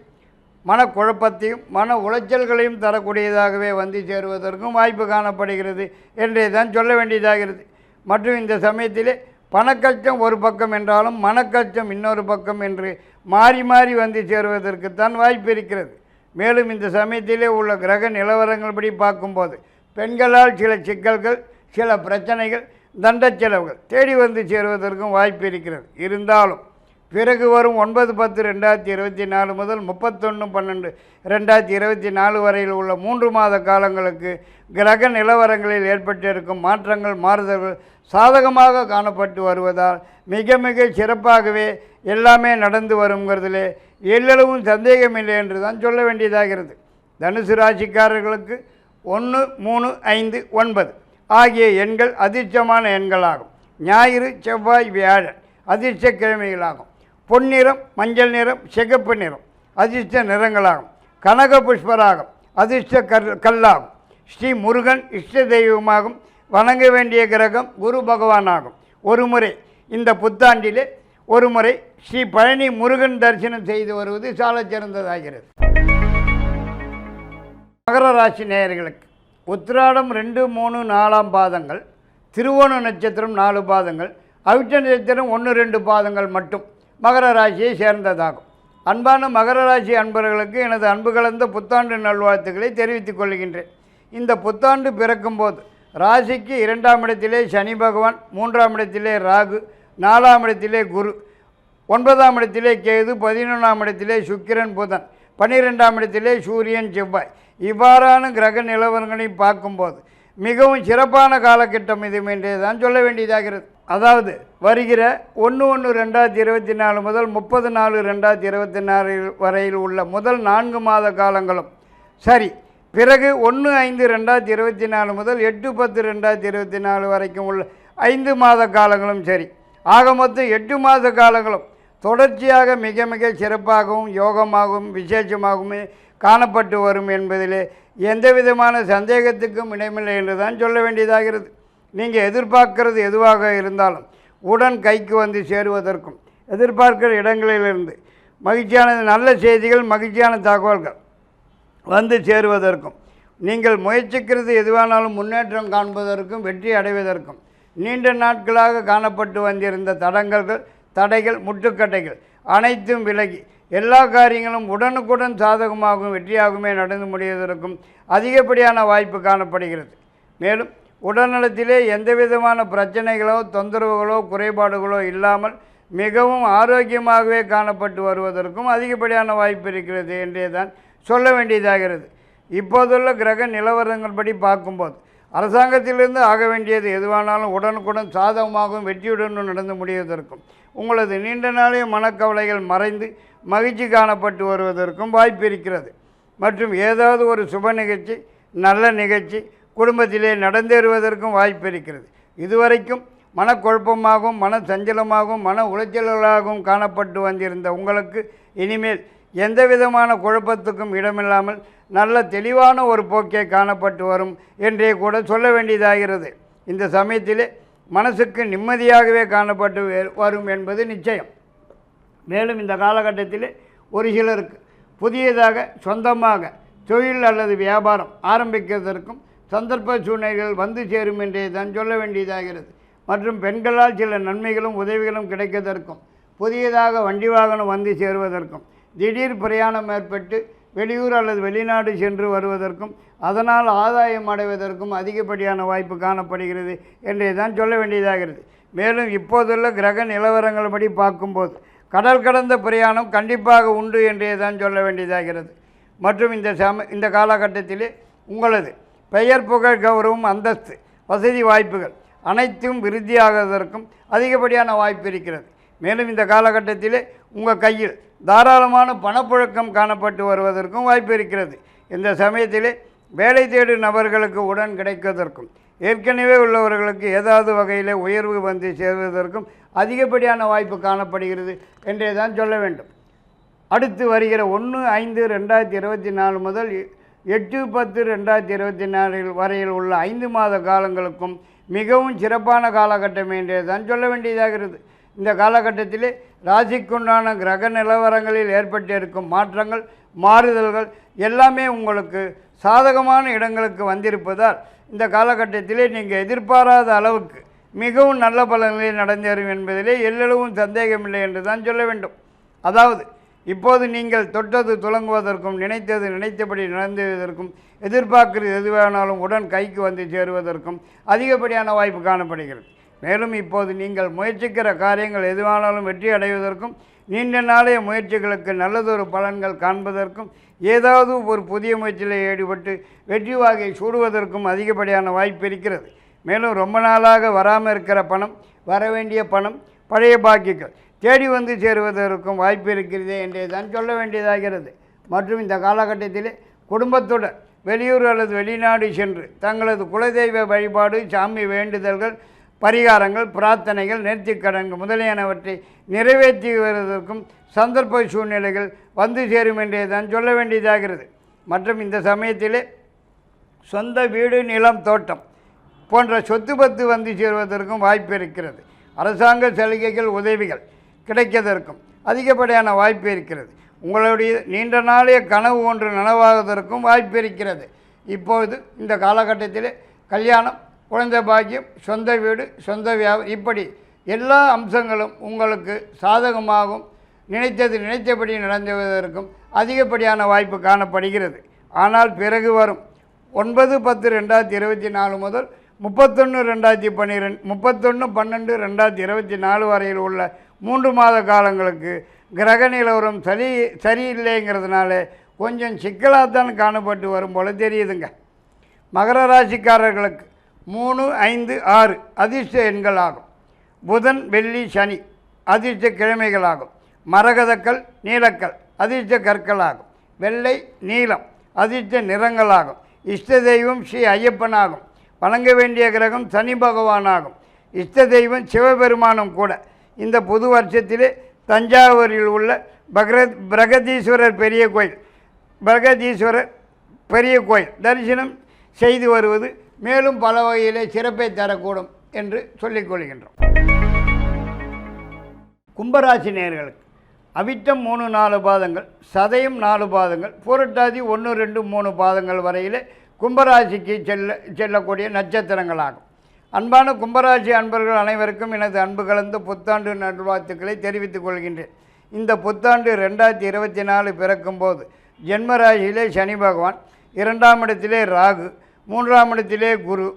மனக்குழப்பத்தையும் மன உளைச்சல்களையும் தரக்கூடியதாகவே வந்து சேருவதற்கும் வாய்ப்பு காணப்படுகிறது என்றே தான் சொல்ல வேண்டியதாகிறது. மற்றும் இந்த சமயத்திலே பணக்கஷ்டம் ஒரு பக்கம் என்றாலும் மனக்கஷ்டம் இன்னொரு பக்கம் என்று மாறி மாறி வந்து சேருவதற்குத்தான் வாய்ப்பு இருக்கிறது. மேலும் இந்த சமயத்திலே உள்ள கிரக நிலவரங்கள் படி பார்க்கும்போது பெண்களால் சில சிக்கல்கள், சில பிரச்சனைகள், தண்ட செலவுகள் தேடி வந்து சேருவதற்கும் வாய்ப்பு இருக்கிறது. இருந்தாலும் பிறகு வரும் 9/10/2024 முதல் 31/12/2024 வரையில் உள்ள 3 மாத காலங்களுக்கு கிரக நிலவரங்களில் ஏற்பட்டிருக்கும் மாற்றங்கள், மாறுதல்கள் சாதகமாக காணப்பட்டு வருவதால் மிக மிக சிறப்பாகவே எல்லாமே நடந்து வருங்கிறதுலே எல்லளவும் சந்தேகமில்லை என்று தான் சொல்ல வேண்டியதாகிறது. தனுசு ராசிக்காரர்களுக்கு 1, 3, 5, 9 ஆகிய எண்கள் அதிர்ஷ்டமான எண்களாகும். ஞாயிறு, செவ்வாய், வியாழன் அதிர்ஷ்ட கிழமைகளாகும். பொன்னிறம், மஞ்சள் நிறம், சிகப்பு நிறம் அதிர்ஷ்ட நிறங்களாகும். கனக புஷ்பராகம் அதிர்ஷ்ட கல்லாகும். ஸ்ரீ முருகன் இஷ்ட தெய்வமாகும். வணங்க வேண்டிய கிரகம் குரு பகவான் ஆகும். ஒரு முறை இந்த புத்தாண்டிலே ஒரு முறை ஸ்ரீ பழனி முருகன் தரிசனம் செய்து வருவது சால சிறந்ததாகிறது. மகர ராசி நேயர்களுக்கு உத்திராடம் 2, 3, 4 பாதங்கள், திருவோண நட்சத்திரம் 4 பாதங்கள், அவிட்ட நட்சத்திரம் 1, 2 பாதங்கள் மட்டும் மகர ராசியை சேர்ந்ததாகும். அன்பான மகர ராசி அன்பர்களுக்கு எனது அன்பு கலந்த புத்தாண்டு நல்வாழ்த்துக்களை தெரிவித்துக் கொள்கின்றேன். இந்த புத்தாண்டு பிறக்கும்போது ராசிக்கு 2ஆம் இடத்திலே சனி பகவான், 3ஆம் இடத்திலே ராகு, 4ஆம் இடத்திலே குரு, 9ஆம் இடத்திலே கேது, 11ஆம் இடத்திலே சுக்கிரன், புதன், 12ஆம் இடத்திலே சூரியன், செவ்வாய் இவ்வாறான கிரக நிலவரங்களை பார்க்கும்போது மிகவும் சிறப்பான காலகட்டம் இது என்றே தான் சொல்ல வேண்டியதாகிறது. அதாவது வருகிற 1/1/2024 முதல் 30/4/2024 வரையில் உள்ள முதல் 4 மாத காலங்களும் சரி, பிறகு 1/5/2024 முதல் 8/10/2024 வரைக்கும் உள்ள 5 மாத காலங்களும் சரி, ஆக மொத்தம் 8 மாத காலங்களும் தொடர்ச்சியாக மிக மிக சிறப்பாகவும் யோகமாகவும் விசேஷமாகவுமே காணப்பட்டு வரும் என்பதிலே எந்த விதமான சந்தேகத்துக்கும் இடமில்லை என்று தான் சொல்ல வேண்டியதாகிறது. நீங்கள் எதிர்பார்க்கிறது எதுவாக இருந்தாலும் உடன் கைக்கு வந்து சேருவதற்கும் எதிர்பார்க்கிற இடங்களிலிருந்து மகிழ்ச்சியான நல்ல செய்திகள், மகிழ்ச்சியான தகவல்கள் வந்து சேருவதற்கும் நீங்கள் முயற்சிக்கிறது எதுவானாலும் முன்னேற்றம் காண்பதற்கும் வெற்றி அடைவதற்கும் நீண்ட நாட்களாக காணப்பட்டு வந்திருந்த தடைகள், முட்டுக்கட்டைகள் அனைத்தும் விலகி எல்லா காரியங்களும் உடனுக்குடன் சாதகமாகவும் வெற்றியாகவுமே நடந்து முடிவதற்கும் அதிகப்படியான வாய்ப்பு காணப்படுகிறது. மேலும் உடல்நலத்திலே எந்த விதமான பிரச்சனைகளோ, தொந்தரவுகளோ, குறைபாடுகளோ இல்லாமல் மிகவும் ஆரோக்கியமாகவே காணப்பட்டு வருவதற்கும் அதிகப்படியான வாய்ப்பு இருக்கிறது என்றே தான் சொல்ல வேண்டியதாகிறது. இப்போதுள்ள கிரக நிலவரங்கள் படி பார்க்கும்போது அரசாங்கத்திலிருந்து ஆக வேண்டியது எதுவானாலும் உடனுக்குடன் சாதகமாகவும் வெற்றியுடனும் நடந்து முடிவதற்கும் உங்களது நீண்ட நாளைய மனக்கவலைகள் மறைந்து மகிழ்ச்சி காணப்பட்டு வருவதற்கும் வாய்ப்பு இருக்கிறது. மற்றும் ஏதாவது ஒரு சுப நிகழ்ச்சி, நல்ல நிகழ்ச்சி குடும்பத்திலே நடந்தேறுவதற்கும் வாய்ப்பு இருக்கிறது. இதுவரைக்கும் மனக்குழப்பமாகவும் மன சஞ்சலமாகவும் மன உளைச்சல்களாகவும் காணப்பட்டு வந்திருந்த உங்களுக்கு இனிமேல் எந்த விதமான குழப்பத்துக்கும் இடமில்லாமல் நல்ல தெளிவான ஒரு போக்கே காணப்பட்டு வரும் என்றே கூட சொல்ல வேண்டியதாகிறது. இந்த சமயத்திலே மனசுக்கு நிம்மதியாகவே காணப்பட்டு வரும் என்பது நிச்சயம். மேலும் இந்த காலகட்டத்தில் ஒரு சிலருக்கு புதியதாக சொந்தமாக தொழில் அல்லது வியாபாரம் ஆரம்பிக்கிறதற்கும் சந்தர்ப்ப சூழ்நிலைகள் வந்து சேரும் என்றே தான் சொல்ல வேண்டியதாகிறது. மற்றும் பெண்களால் சில நன்மைகளும் உதவிகளும் கிடைப்பதற்கும் புதியதாக வண்டி வாகனம் வந்து சேருவதற்கும் திடீர் பிரயாணம் ஏற்பட்டு வெளியூர் அல்லது வெளிநாடு சென்று வருவதற்கும் அதனால் ஆதாயம் அடைவதற்கும் அதிகப்படியான வாய்ப்பு காணப்படுகிறது என்றே தான் சொல்ல வேண்டியதாகிறது. மேலும் இப்போதுள்ள கிரக நிலவரங்கள் படி பார்க்கும்போது கடல் கடந்த பிரயாணம் கண்டிப்பாக உண்டு என்றே தான் சொல்ல வேண்டியதாகிறது. மற்றும் இந்த காலகட்டத்திலே உங்களது பெயர் புகழ் கௌரவம் அந்தஸ்து வசதி வாய்ப்புகள் அனைத்தும் விருத்தியாகுவதற்கும் அதிகப்படியான வாய்ப்பு இருக்கிறது. மேலும் இந்த காலகட்டத்திலே உங்கள் கையில் தாராளமான பணப்புழக்கம் காணப்பட்டு வருவதற்கும் வாய்ப்பு இருக்கிறது. இந்த சமயத்திலே வேலை தேடும் நபர்களுக்கு உடன் கிடைப்பதற்கும் ஏற்கனவே உள்ளவர்களுக்கு ஏதாவது வகையில் உயர்வு வந்து சேர்வதற்கும் அதிகப்படியான வாய்ப்பு காணப்படுகிறது என்றே தான் சொல்ல வேண்டும். அடுத்து வருகிற 1/5/2024 முதல் 8/10/2024 வரையில் உள்ள 5 மாத காலங்களுக்கும் மிகவும் சிறப்பான காலகட்டம் என்றே தான் சொல்ல வேண்டியதாகிறது. இந்த காலகட்டத்திலே ராசிக்குண்டான கிரக நிலவரங்களில் ஏற்பட்டிருக்கும் மாற்றங்கள் மாறுதல்கள் எல்லாமே உங்களுக்கு சாதகமான இடங்களுக்கு வந்திருப்பதால் இந்த காலகட்டத்திலே நீங்கள் எதிர்பாராத அளவுக்கு மிகவும் நல்ல பலன்களை நடந்தேறும் என்பதிலே எல்லளவும் சந்தேகமில்லை என்று தான் சொல்ல வேண்டும். அதாவது இப்போது நீங்கள் தொட்டது துலங்குவதற்கும் நினைத்தது நினைத்தபடி நடந்துவதற்கும் எதிர்பார்க்கிறது எதுவானாலும் உடன் கைக்கு வந்து சேருவதற்கும் அதிகப்படியான வாய்ப்பு காணப்படுகிறது. மேலும் இப்போது நீங்கள் முயற்சிக்கிற காரியங்கள் எதுவானாலும் வெற்றி அடைவதற்கும் நீண்ட நாளைய முயற்சிகளுக்கு நல்லதொரு பலன்கள் காண்பதற்கும் ஏதாவது ஒரு புதிய முயற்சியில் ஈடுபட்டு வெற்றி வாகை சூடுவதற்கும் அதிகப்படியான வாய்ப்பு இருக்கிறது. மேலும் ரொம்ப நாளாக வராமல் இருக்கிற பணம், வரவேண்டிய பணம், பழைய பாக்கிகள் தேடி வந்து சேருவதற்கும் வாய்ப்பு இருக்கிறதே என்றே தான் சொல்ல வேண்டியதாகிறது. மற்றும் இந்த காலகட்டத்திலே குடும்பத்துடன் வெளியூர் அல்லது வெளிநாடு சென்று தங்களது குலதெய்வ வழிபாடு, சாமி வேண்டுதல்கள், பரிகாரங்கள், பிரார்த்தனைகள், நேர்த்திக்கடன்கள் முதலியனவற்றை நிறைவேற்றி வருவதற்கும் சந்தர்ப்ப சூழ்நிலைகள் வந்து சேரும் என்றே தான் சொல்ல வேண்டியதாகிறது. மற்றும் இந்த சமயத்திலே சொந்த வீடு, நிலம், தோட்டம் போன்ற சொத்து பத்து வந்து சேருவதற்கும் வாய்ப்பு இருக்கிறது. அரசாங்க சலுகைகள், உதவிகள் கிடைப்பதற்கும் அதிகப்படியான வாய்ப்பு இருக்கிறது. உங்களுடைய நீண்ட நாளைய கனவு ஒன்று நனவாகுவதற்கும் வாய்ப்பு இருக்கிறது. இப்பொழுது இந்த காலகட்டத்தில் கல்யாணம், குழந்தை பாக்கியம், சொந்த வீடு, சொந்த வியாபாரம் இப்படி எல்லா அம்சங்களும் உங்களுக்கு சாதகமாகவும் நினைத்தபடி நடந்துவதற்கும் அதிகப்படியான வாய்ப்பு காணப்படுகிறது. ஆனால் பிறகு வரும் 9/10/2024 முதல் 31/12/2024 வரையில் உள்ள 3 மாத காலங்களுக்கு கிரக நிலவரம் சரியில்லைங்கிறதுனால கொஞ்சம் சிக்கலாகத்தான் காணப்பட்டு வரும் போல தெரியுதுங்க. மகர ராசிக்காரர்களுக்கு 3, 5, 6 அதிர்ஷ்ட எண்கள் ஆகும். புதன், வெள்ளி, சனி அதிர்ஷ்ட கிழமைகளாகும். மரகதக்கல், நீலக்கல் அதிர்ஷ்ட கற்களாகும். வெள்ளை, நீலம் அதிர்ஷ்ட நிறங்களாகும். இஷ்ட தெய்வம் ஸ்ரீ ஐயப்பனாகும். வணங்க வேண்டிய கிரகம் சனி பகவானாகும். இஷ்ட தெய்வம் சிவபெருமானும் கூட. இந்த புது வருஷத்திலே தஞ்சாவூரில் உள்ள பிரகதீஸ்வரர் பெரிய கோயில் தரிசனம் செய்து வருவது மேலும் பல வகையிலே சிறப்பை தரக்கூடும் என்று சொல்லிக்கொள்கின்றோம். கும்பராசி நேயர்களுக்கு அவிட்டம் 3-4 பாதங்கள், சதயம் 4 பாதங்கள், புரட்டாதி 1, 2, 3 பாதங்கள் வரையிலே கும்பராசிக்கு செல்லக்கூடிய நட்சத்திரங்களாகும். அன்பான கும்பராசி அன்பர்கள் அனைவருக்கும் எனது அன்பு கலந்த புத்தாண்டு நல்வாழ்த்துக்களை தெரிவித்துக் கொள்கின்றேன். இந்த புத்தாண்டு 2024 பிறக்கும்போது ஜென்மராசியிலே சனி பகவான், 2ஆம் இடத்திலே ராகு, 3ஆம் இடத்திலே குரு,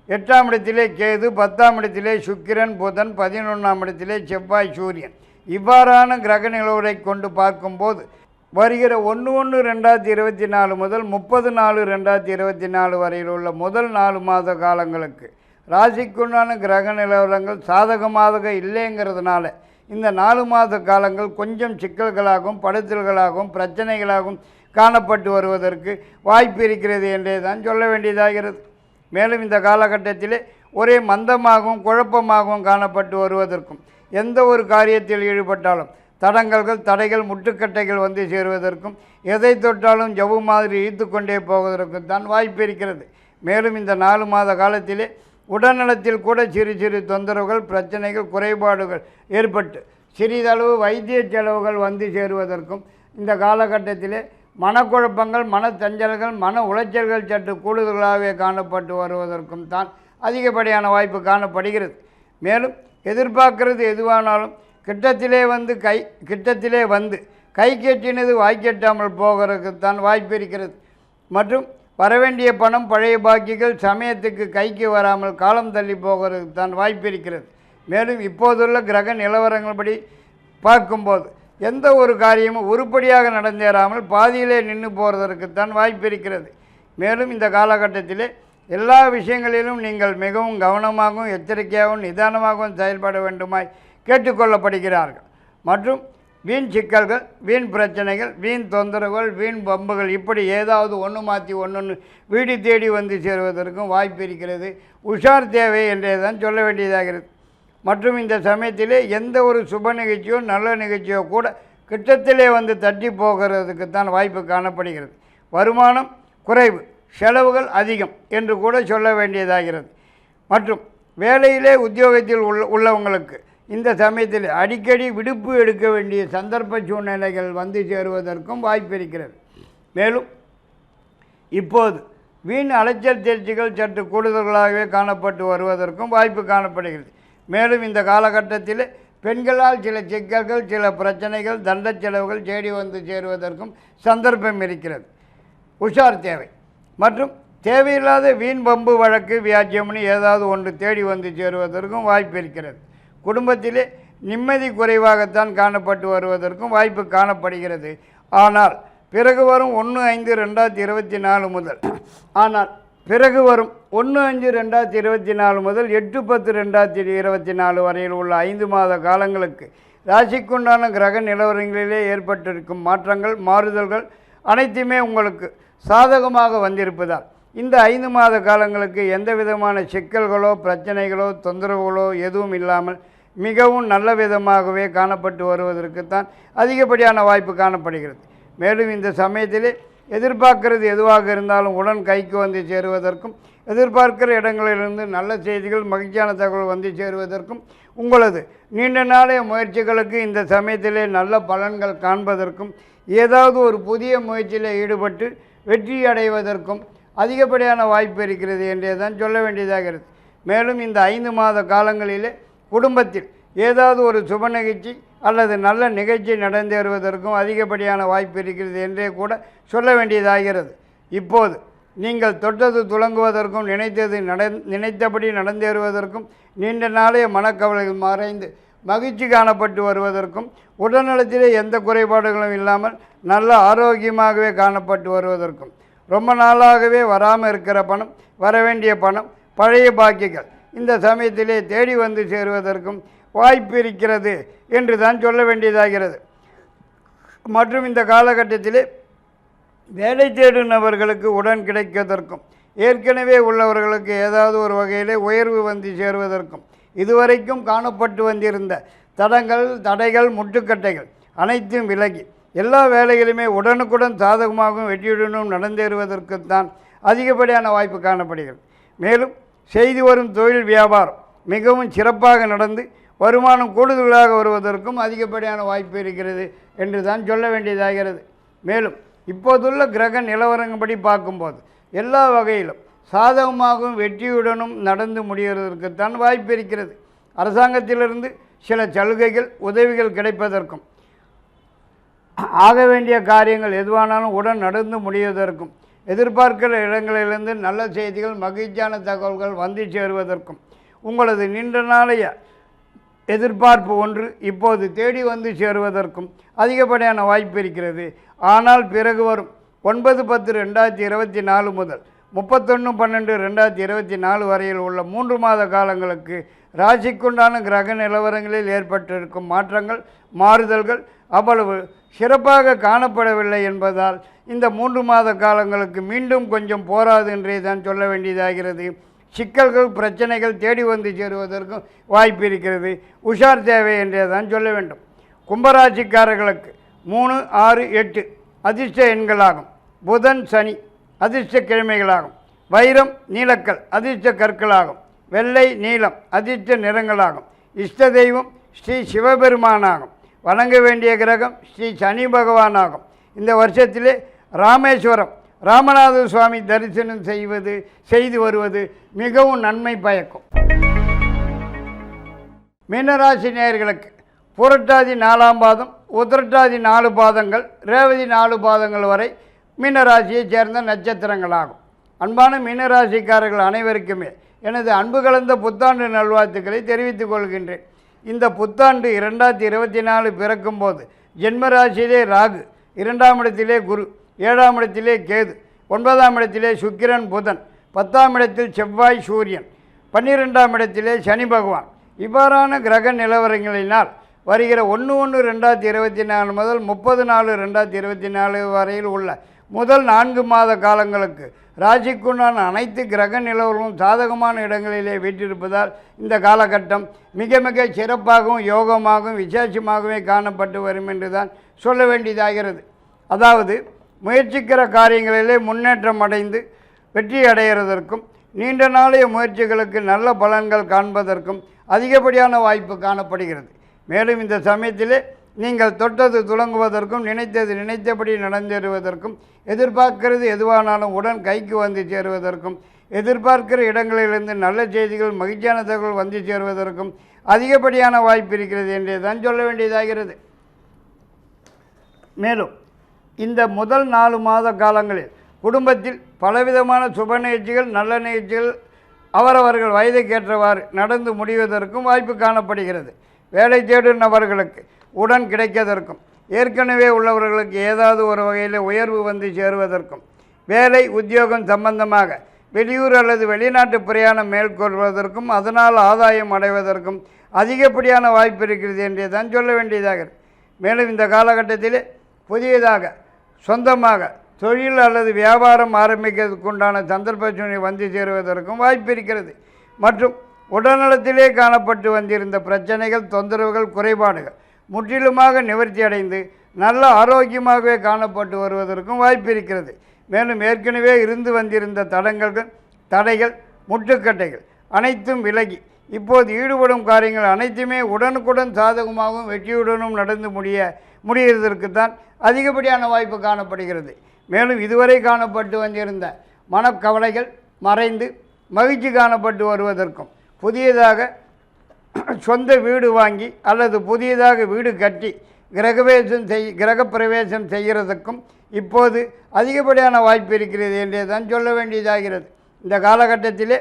8ஆம் இடத்திலே கேது, 10ஆம் இடத்திலே சுக்கிரன், புதன், 11ஆம் இடத்திலே செவ்வாய், சூரியன் இவ்வாறான கிரக நிலவரை கொண்டு பார்க்கும்போது வருகிற 1/1/2024 முதல் 30/4/2024 வரையில் உள்ள முதல் 4 மாத காலங்களுக்கு ராசிக்குண்டான கிரக நிலவரங்கள் சாதகமாக இல்லைங்கிறதுனால இந்த 4 மாத காலங்கள் கொஞ்சம் சிக்கல்களாகவும் படுத்தல்களாகவும் பிரச்சனைகளாகவும் காணப்பட்டு வருவதற்கு வாய்ப்பு இருக்கிறது என்றே தான் சொல்ல வேண்டியதாகிறது. மேலும் இந்த காலகட்டத்திலே ஒரே மந்தமாகவும் குழப்பமாகவும் காணப்பட்டு வருவதற்கும், எந்த ஒரு காரியத்தில் ஈடுபட்டாலும் தடங்கல்கள் தடைகள் முட்டுக்கட்டைகள் வந்து சேருவதற்கும், எதை தொட்டாலும் ஜவ்வு மாதிரி இழுத்து கொண்டே போவதற்கும் தான் வாய்ப்பு இருக்கிறது. மேலும் இந்த 4 மாத காலத்திலே உடல்நலத்தில் கூட சிறு சிறு தொந்தரவுகள் பிரச்சனைகள் குறைபாடுகள் ஏற்பட்டு சிறிதளவு வைத்திய செலவுகள் வந்து சேருவதற்கும், இந்த காலகட்டத்திலே மனக்குழப்பங்கள் மனச்சஞ்சல்கள் மன உளைச்சல்கள் சற்று கூடுதலாகவே காணப்பட்டு வருவதற்கும் தான் அதிகப்படியான வாய்ப்பு காணப்படுகிறது. மேலும் எதிர்பார்க்கிறது எதுவானாலும் கிட்டத்திலே வந்து கை கெட்டினது வாய்க்கெட்டாமல் போகிறதுக்குத்தான் வாய்ப்பு இருக்கிறது. மற்றும் வரவேண்டிய பணம் பழைய பாக்கிகள் சமயத்துக்கு கைக்கு வராமல் காலம் தள்ளி போகிறதுக்கு தான் வாய்ப்பு இருக்கிறது. மேலும் இப்போதுள்ள கிரக நிலவரங்கள்படி பார்க்கும்போது எந்த ஒரு காரியமும் உருப்படியாக நடந்தேறாமல் பாதியிலே நின்று போகிறதற்குத்தான் வாய்ப்பு இருக்கிறது. மேலும் இந்த காலகட்டத்திலே எல்லா விஷயங்களிலும் நீங்கள் மிகவும் கவனமாகவும் எச்சரிக்கையாகவும் நிதானமாகவும் செயல்பட வேண்டுமாய் கேட்டுக்கொள்ளப்படுகிறார்கள். மற்றும் வீண் சிக்கல்கள் வீண் பிரச்சனைகள் வீண் தொந்தரவுகள் வீண் பம்புகள் இப்படி ஏதாவது ஒன்று மாற்றி ஒன்று வீடு தேடி வந்து சேருவதற்கும் வாய்ப்பு இருக்கிறது. உஷார் தேவை என்றே தான் சொல்ல வேண்டியதாகிறது. மற்றும் இந்த சமயத்திலே எந்த ஒரு சுப நிகழ்ச்சியோ நல்ல நிகழ்ச்சியோ கூட கிட்டத்திலே வந்து தட்டி போகிறதுக்குத்தான் வாய்ப்பு காணப்படுகிறது. வருமானம் குறைவு செலவுகள் அதிகம் என்று கூட சொல்ல வேண்டியதாகிறது. மற்றும் வேலையிலே உத்தியோகத்தில் உள்ளவங்களுக்கு இந்த சமயத்தில் அடிக்கடி விடுப்பு எடுக்க வேண்டிய சந்தர்ப்ப சூழ்நிலைகள் வந்து சேருவதற்கும் வாய்ப்பு இருக்கிறது. மேலும் இப்போது வீண் அலைச்சல் தேர்ச்சிகள் சற்று கூடுதல்களாகவே காணப்பட்டு வருவதற்கும் வாய்ப்பு காணப்படுகிறது. மேலும் இந்த காலகட்டத்தில் பெண்களால் சில சிக்கல்கள் சில பிரச்சனைகள் தண்ட செலவுகள் தேடி வந்து சேருவதற்கும் சந்தர்ப்பம் இருக்கிறது. உஷார் தேவை. மற்றும் தேவையில்லாத வீண் பம்பு வழக்கு வியாஜ்யம்னு ஏதாவது ஒன்று தேடி வந்து சேருவதற்கும் வாய்ப்பு இருக்கிறது. குடும்பத்திலே நிம்மதி குறைவாகத்தான் காணப்பட்டு வருவதற்கும் வாய்ப்பு காணப்படுகிறது. ஆனால் பிறகு வரும் 1/5/2024 முதல் 1/5/2024 முதல் 8/10/2024 வரையில் உள்ள 5 மாத காலங்களுக்கு ராசிக்குண்டான கிரக நிலவரங்களிலே ஏற்பட்டிருக்கும் மாற்றங்கள் மாறுதல்கள் அனைத்துமே உங்களுக்கு சாதகமாக வந்திருப்பதால் இந்த 5 மாத காலங்களுக்கு எந்த விதமான சிக்கல்களோ பிரச்சனைகளோ தொந்தரவுகளோ எதுவும் இல்லாமல் மிகவும் நல்ல விதமாகவே காணப்பட்டு வருவதற்குத்தான் அதிகப்படியான வாய்ப்பு காணப்படுகிறது. மேலும் இந்த சமயத்திலே எதிர்பார்க்கிறது எதுவாக இருந்தாலும் உடன் கைக்கு வந்து சேருவதற்கும் எதிர்பார்க்கிற இடங்களிலிருந்து நல்ல செய்திகள் மகிழ்ச்சியான தகவல் வந்து சேருவதற்கும் உங்களது நீண்ட நாளைய முயற்சிகளுக்கு இந்த சமயத்திலே நல்ல பலன்கள் காண்பதற்கும் ஏதாவது ஒரு புதிய முயற்சியில் ஈடுபட்டு வெற்றி அடைவதற்கும் அதிகப்படியான வாய்ப்பு இருக்கிறது என்றே தான் சொல்ல வேண்டியதாகிறது. மேலும் இந்த 5 மாத காலங்களிலே குடும்பத்தில் ஏதாவது ஒரு சுப நிகழ்ச்சி அல்லது நல்ல நிகழ்ச்சி நடந்தேறுவதற்கும் அதிகப்படியான வாய்ப்பு இருக்கிறது என்றே கூட சொல்ல வேண்டியதாகிறது. இப்போது நீங்கள் தொட்டது துலங்குவதற்கும் நினைத்தபடி நடந்தேறுவதற்கும் நீண்ட நாளைய மனக்கவலைகள் மறைந்து மகிழ்ச்சி காணப்பட்டு வருவதற்கும் உடல்நலத்திலே எந்த குறைபாடுகளும் இல்லாமல் நல்ல ஆரோக்கியமாகவே காணப்பட்டு வருவதற்கும் ரொம்ப நாளாகவே வராமல் இருக்கிற பணம் வரவேண்டிய பணம் பழைய பாக்கிகள் இந்த சமயத்திலே தேடி வந்து சேருவதற்கும் வாய்ப்பு இருக்கிறது என்று தான் சொல்ல வேண்டியதாகிறது. மற்றும் இந்த காலகட்டத்திலே வேலை தேடும் நபர்களுக்கு உடன் கிடைப்பதற்கும் ஏற்கனவே உள்ளவர்களுக்கு ஏதாவது ஒரு வகையிலே உயர்வு வந்து சேருவதற்கும் இதுவரைக்கும் காணப்பட்டு வந்திருந்த தடைகள் முட்டுக்கட்டைகள் அனைத்தும் விலகி எல்லா வேலைகளுமே உடனுக்குடன் சாதகமாகவும் வெற்றியுடனும் நடந்தேறுவதற்குத்தான் அதிகப்படியான வாய்ப்பு காணப்படுகிறது. மேலும் செய்து வரும் தொழில் வியாபாரம் மிகவும் சிறப்பாக நடந்து வருமானம் கூடுதலாக வருவதற்கும் அதிகப்படியான வாய்ப்பு இருக்கிறது என்று தான் சொல்ல வேண்டியதாகிறது. மேலும் இப்போதுள்ள கிரக நிலவரங்கப்படி பார்க்கும்போது எல்லா வகையிலும் சாதகமாகவும் வெற்றியுடனும் நடந்து முடிவதற்குத்தான் வாய்ப்பு இருக்கிறது. அரசாங்கத்திலிருந்து சில சலுகைகள் உதவிகள் கிடைப்பதற்கும் ஆக வேண்டிய காரியங்கள் எதுவானாலும் உடன் நடந்து முடிவதற்கும் எதிர்பார்க்கிற இடங்களிலிருந்து நல்ல செய்திகள் மகிழ்ச்சியான தகவல்கள் வந்து சேருவதற்கும் உங்களது நீண்ட நாளைய எதிர்பார்ப்பு ஒன்று இப்போது தேடி வந்து சேருவதற்கும் அதிகப்படியான வாய்ப்பு இருக்கிறது. ஆனால் பிறகு வரும் 9/10/2024 முதல் 31/12/2024 வரையில் உள்ள 3 மாத காலங்களுக்கு ராசிக்குண்டான கிரக நிலவரங்களில் ஏற்பட்டிருக்கும் மாற்றங்கள் மாறுதல்கள் அவ்வளவு சிறப்பாக காணப்படவில்லை என்பதால் இந்த 3 மாத காலங்களுக்கு மீண்டும் கொஞ்சம் போராது என்றே தான் சொல்ல வேண்டியதாகிறது. சிக்கல்கள் பிரச்சனைகள் தேடி வந்து சேருவதற்கும் வாய்ப்பு இருக்கிறது. உஷார் தேவை என்றே தான் சொல்ல வேண்டும். கும்பராசிக்காரர்களுக்கு 3, 6, 8 அதிர்ஷ்ட எண்களாகும். புதன் சனி அதிர்ஷ்ட கிழமைகளாகும். வைரம் நீலக்கல் அதிர்ஷ்ட கற்களாகும். வெள்ளை நீலம் அதிர்ஷ்ட நிறங்களாகும். இஷ்ட தெய்வம் ஸ்ரீ சிவபெருமானாகும். வணங்க வேண்டிய கிரகம் ஸ்ரீ சனி பகவானாகும். இந்த வருஷத்திலே ராமேஸ்வரம் ராமநாத சுவாமி தரிசனம் செய்து வருவது மிகவும் நன்மை பயக்கும். மீனராசி நேயர்களுக்கு புரட்டாதி 4ஆம் பாதம், உத்திரட்டாதி 4 பாதங்கள், ரேவதி 4 பாதங்கள் வரை மீனராசியைச் சேர்ந்த நட்சத்திரங்களாகும். அன்பான மீனராசிக்காரர்கள் அனைவருக்குமே எனது அன்பு கலந்த புத்தாண்டு நல்வாழ்த்துக்களை தெரிவித்துக் கொள்கின்றேன். இந்த புத்தாண்டு 2024 பிறக்கும்போது ஜென்மராசியிலே ராகு, 2ஆம் இடத்திலே குரு, 7ஆம் இடத்திலே கேது, 9ஆம் இடத்திலே சுக்கிரன் புதன், 10ஆம் இடத்தில் செவ்வாய் சூரியன், 12ஆம் இடத்திலே சனி பகவான், இவ்வாறான கிரக நிலவரங்களினால் வருகிற 1/1/2024 முதல் 30/4/2024 வரையில் உள்ள முதல் 4 மாத காலங்களுக்கு ராசிக்குண்டான அனைத்து கிரக நிலவரங்களும் சாதகமான இடங்களிலே வீற்றிருப்பதால் இந்த காலகட்டம் மிக மிக சிறப்பாகவும் யோகமாகவும் விசேஷமாகவே காணப்பட்டு வரும் என்று தான் சொல்ல வேண்டியதாகிறது. அதாவது முயற்சிக்கிற காரியங்களிலே முன்னேற்றம் அடைந்து வெற்றி அடைகிறதற்கும் நீண்ட நாளைய முயற்சிகளுக்கு நல்ல பலன்கள் காண்பதற்கும் அதிகப்படியான வாய்ப்பு காணப்படுகிறது. மேலும் இந்த சமயத்திலே நீங்கள் தொட்டது துலங்குவதற்கும் நினைத்தது நினைத்தபடி நடந்தேறுவதற்கும் எதிர்பார்க்கிறது எதுவானாலும் உடன் கைக்கு வந்து சேருவதற்கும் எதிர்பார்க்கிற இடங்களிலிருந்து நல்ல செய்திகள் மகிழ்ச்சியான தகவல் வந்து சேருவதற்கும் அதிகப்படியான வாய்ப்பு இருக்கிறது என்றே தான் சொல்ல வேண்டியதாகிறது. மேலும் இந்த முதல் 4 மாத காலங்களில் குடும்பத்தில் பலவிதமான சுப நிகழ்ச்சிகள் நல்ல நிகழ்ச்சிகள் அவரவர்கள் வயதுக்கேற்றவாறு நடந்து முடிவதற்கும் வாய்ப்பு காணப்படுகிறது. வேலை தேடும் நபர்களுக்கு உடன் கிடைக்கதற்கும் ஏற்கனவே உள்ளவர்களுக்கு ஏதாவது ஒரு வகையில் உயர்வு வந்து சேருவதற்கும் வேலை உத்தியோகம் சம்பந்தமாக வெளியூர் அல்லது வெளிநாட்டு பிரயாணம் மேற்கொள்வதற்கும் அதனால் ஆதாயம் அடைவதற்கும் அதிகப்படியான வாய்ப்பு இருக்கிறது என்றே தான் சொல்ல வேண்டியதாக. மேலும் இந்த காலகட்டத்திலே புதியதாக சொந்தமாக தொழில் அல்லது வியாபாரம் ஆரம்பிக்கிறதுக்குண்டான சந்தர்ப்ப சூழ்நிலை வந்து சேருவதற்கும் வாய்ப்பு இருக்கிறது. மற்றும் உடல்நலத்திலே காணப்பட்டு வந்திருந்த பிரச்சனைகள் தொந்தரவுகள் குறைபாடுகள் முற்றிலுமாக நிவர்த்தி அடைந்து நல்ல ஆரோக்கியமாகவே காணப்பட்டு வருவதற்கும் வாய்ப்பு இருக்கிறது. மேலும் ஏற்கனவே இருந்து வந்திருந்த தடைகள் முட்டுக்கட்டைகள் அனைத்தும் விலகி இப்போது ஈடுபடும் காரியங்கள் அனைத்துமே உடனுக்குடன் சாதகமாகவும் வெற்றியுடனும் நடந்து முடிவதற்குத்தான் அதிகப்படியான வாய்ப்பு காணப்படுகிறது. மேலும் இதுவரை காணப்பட்டு வந்திருந்த மனக்கவலைகள் மறைந்து மகிழ்ச்சி காணப்பட்டு வருவதற்கும் புதியதாக சொந்த வீடு வாங்கி அல்லது புதியதாக வீடு கட்டி கிரகப்பிரவேசம் செய்கிறதுக்கும் இப்போது அதிகப்படியான வாய்ப்பு இருக்கிறது என்றே தான் சொல்ல வேண்டியதாகிறது. இந்த காலகட்டத்திலே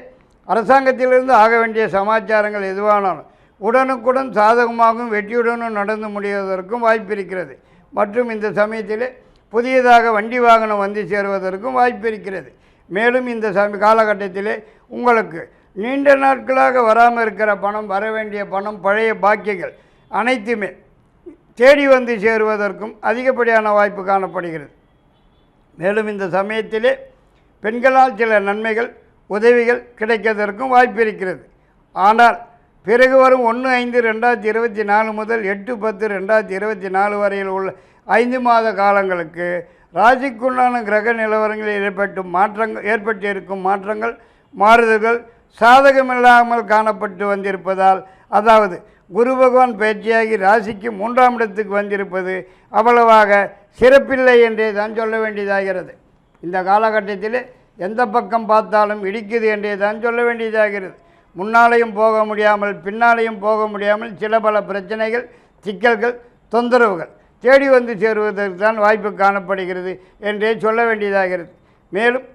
அரசாங்கத்திலிருந்து ஆக வேண்டிய சமாச்சாரங்கள் எதுவானாலும் உடனுக்குடன் சாதகமாகவும் வெற்றியுடனும் நடந்து முடிவதற்கும் வாய்ப்பு இருக்கிறது. மற்றும் இந்த சமயத்திலே புதியதாக வண்டி வாகனம் வந்து சேருவதற்கும் வாய்ப்பு இருக்கிறது. மேலும் இந்த காலகட்டத்திலே உங்களுக்கு நீண்ட நாட்களாக வராமல் இருக்கிற பணம், வர வேண்டிய பணம், பழைய பாக்கியங்கள் அனைத்துமே தேடி வந்து சேருவதற்கும் அதிகப்படியான வாய்ப்பு காணப்படுகிறது. மேலும் இந்த சமயத்திலே பெண்களால் சில நன்மைகள் உதவிகள் கிடைக்கிறதற்கும் வாய்ப்பு இருக்கிறது. ஆனால் பிறகு வரும் 1/5/2024 முதல் 8/10/2024 வரையில் உள்ள 5 மாத காலங்களுக்கு ராசிக்குண்டான கிரக நிலவரங்களில் ஏற்பட்டிருக்கும் மாற்றங்கள் மாறுதல்கள் சாதகமில்லாமல் காணப்பட்டு வந்திருப்பதால், அதாவது குரு பகவான் பயிற்சியாகி ராசிக்கு 3ஆம் இடத்துக்கு வந்திருப்பது அவ்வளவாக சிறப்பில்லை என்றே தான் சொல்ல வேண்டியதாகிறது. இந்த காலகட்டத்தில் எந்த பக்கம் பார்த்தாலும் இடிக்குது என்றே தான் சொல்ல வேண்டியதாகிறது. முன்னாலேயும் போக முடியாமல் பின்னாலேயும் போக முடியாமல் சில பல பிரச்சனைகள் சிக்கல்கள் தொந்தரவுகள் தேடி வந்து சேருவதற்கு தான் வாய்ப்பு காணப்படுகிறது என்றே சொல்ல வேண்டியதாகிறது. மேலும்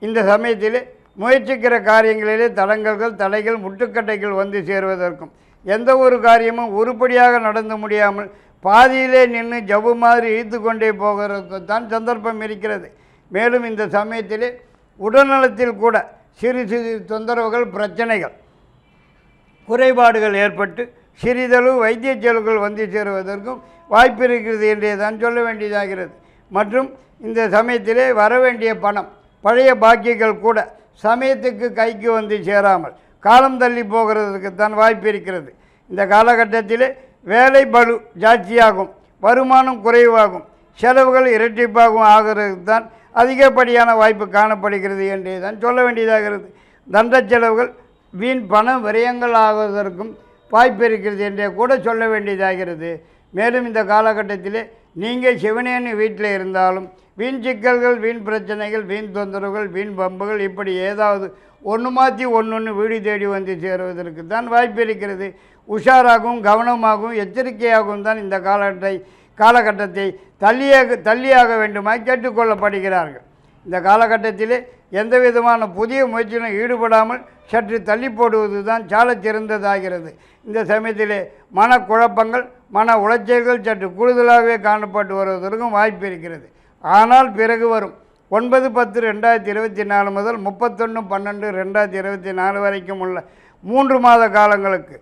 இந்த சமயத்தில் முயற்சிக்கிற காரியங்களிலே தடைகள் முட்டுக்கட்டைகள் வந்து சேருவதற்கும் எந்த ஒரு காரியமும் உருப்படியாக நடந்து முடியாமல் பாதியிலே நின்று ஜவ்வு மாதிரி இழுத்து கொண்டே போகிறதுக்கு தான் சந்தர்ப்பம் இருக்கிறது. மேலும் இந்த சமயத்திலே உடல்நலத்தில் கூட சிறு சிறு தொந்தரவுகள் பிரச்சனைகள் குறைபாடுகள் ஏற்பட்டு சிறிதளவு வைத்திய செலவுகள் வந்து சேருவதற்கும் வாய்ப்பு இருக்கிறது என்றே தான் சொல்ல வேண்டியதாகிறது. மற்றும் இந்த சமயத்திலே வர வேண்டிய பணம், பழைய பாக்கியங்கள் கூட சமயத்துக்கு கைக்கு வந்து சேராமல் காலம் தள்ளி போகிறதுக்கு தான் வாய்ப்பு இருக்கிறது. இந்த காலகட்டத்திலே வேலை பளு ஜாஸ்தியாகும், வருமானம் குறைவாகும், செலவுகள் இரட்டிப்பாகவும் ஆகிறதுக்கு தான் அதிகப்படியான வாய்ப்பு காணப்படுகிறது என்றே தான் சொல்ல வேண்டியதாகிறது. தண்ட செலவுகள் வீண் பண விரயங்கள் ஆகுவதற்கும் வாய்ப்பு இருக்கிறது என்றே கூட சொல்ல வேண்டியதாகிறது. மேலும் இந்த காலகட்டத்திலே நீங்கள் சிவனேன்னு வீட்டில் இருந்தாலும் வீண் சிக்கல்கள், வீண் பிரச்சனைகள், வீண் தொந்தரவுகள், வீண் பம்புகள் இப்படி ஏதாவது ஒன்று மாற்றி ஒன்று வீடு தேடி வந்து சேருவதற்கு தான் வாய்ப்பு இருக்கிறது. உஷாராகவும் கவனமாகவும் எச்சரிக்கையாகவும் தான் இந்த காலகட்டத்தை தள்ளியாக வேண்டுமாய் கேட்டுக்கொள்ளப்படுகிறார்கள். இந்த காலகட்டத்திலே எந்த விதமான புதிய முயற்சியிலும் ஈடுபடாமல் சற்று தள்ளி போடுவது தான் சால சிறந்ததாகிறது. இந்த சமயத்திலே மனக்குழப்பங்கள், மன உளைச்சல்கள் சற்று கூடுதலாகவே காணப்பட்டு வருவதற்கும் வாய்ப்பு இருக்கிறது. ஆனால் பிறகு வரும் 9/10/2024 முதல் 31/12/2024 வரைக்கும் உள்ள 3 மாத காலங்களுக்கு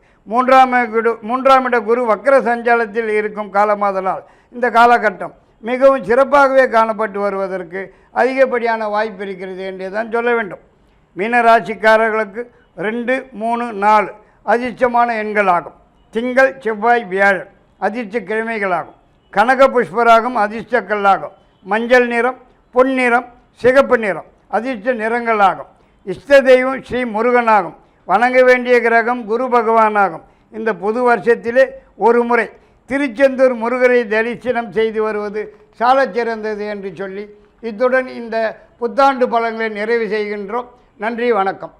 மூன்றாம் இட குரு வக்கர சஞ்சாலத்தில் இருக்கும் காலமாதலால் இந்த காலகட்டம் மிகவும் சிறப்பாகவே காணப்பட்டு வருவதற்கு அதிகப்படியான வாய்ப்பு இருக்கிறது என்றே தான் சொல்ல வேண்டும். மீனராசிக்காரர்களுக்கு 2, 3, 4 அதிர்ஷ்டமான எண்களாகும். திங்கள், செவ்வாய், வியாழன் அதிர்ஷ்ட கிழமைகளாகும். கனக புஷ்பராகும் அதிர்ஷ்டக்கல்லாகும். மஞ்சள் நிறம், பொன்னிறம், சிகப்பு நிறம் அதிர்ஷ்ட நிறங்களாகும். இஷ்ட தெய்வம் ஸ்ரீ முருகனாகும். வணங்க வேண்டிய கிரகம் குரு பகவானாகும். இந்த புது வருஷத்திலே ஒரு முறை திருச்செந்தூர் முருகரை தரிசனம் செய்து வருவது சாலச் சிறந்தது என்று சொல்லி இத்துடன் இந்த புத்தாண்டு பலன்களை நிறைவு செய்கின்றோம். நன்றி, வணக்கம்.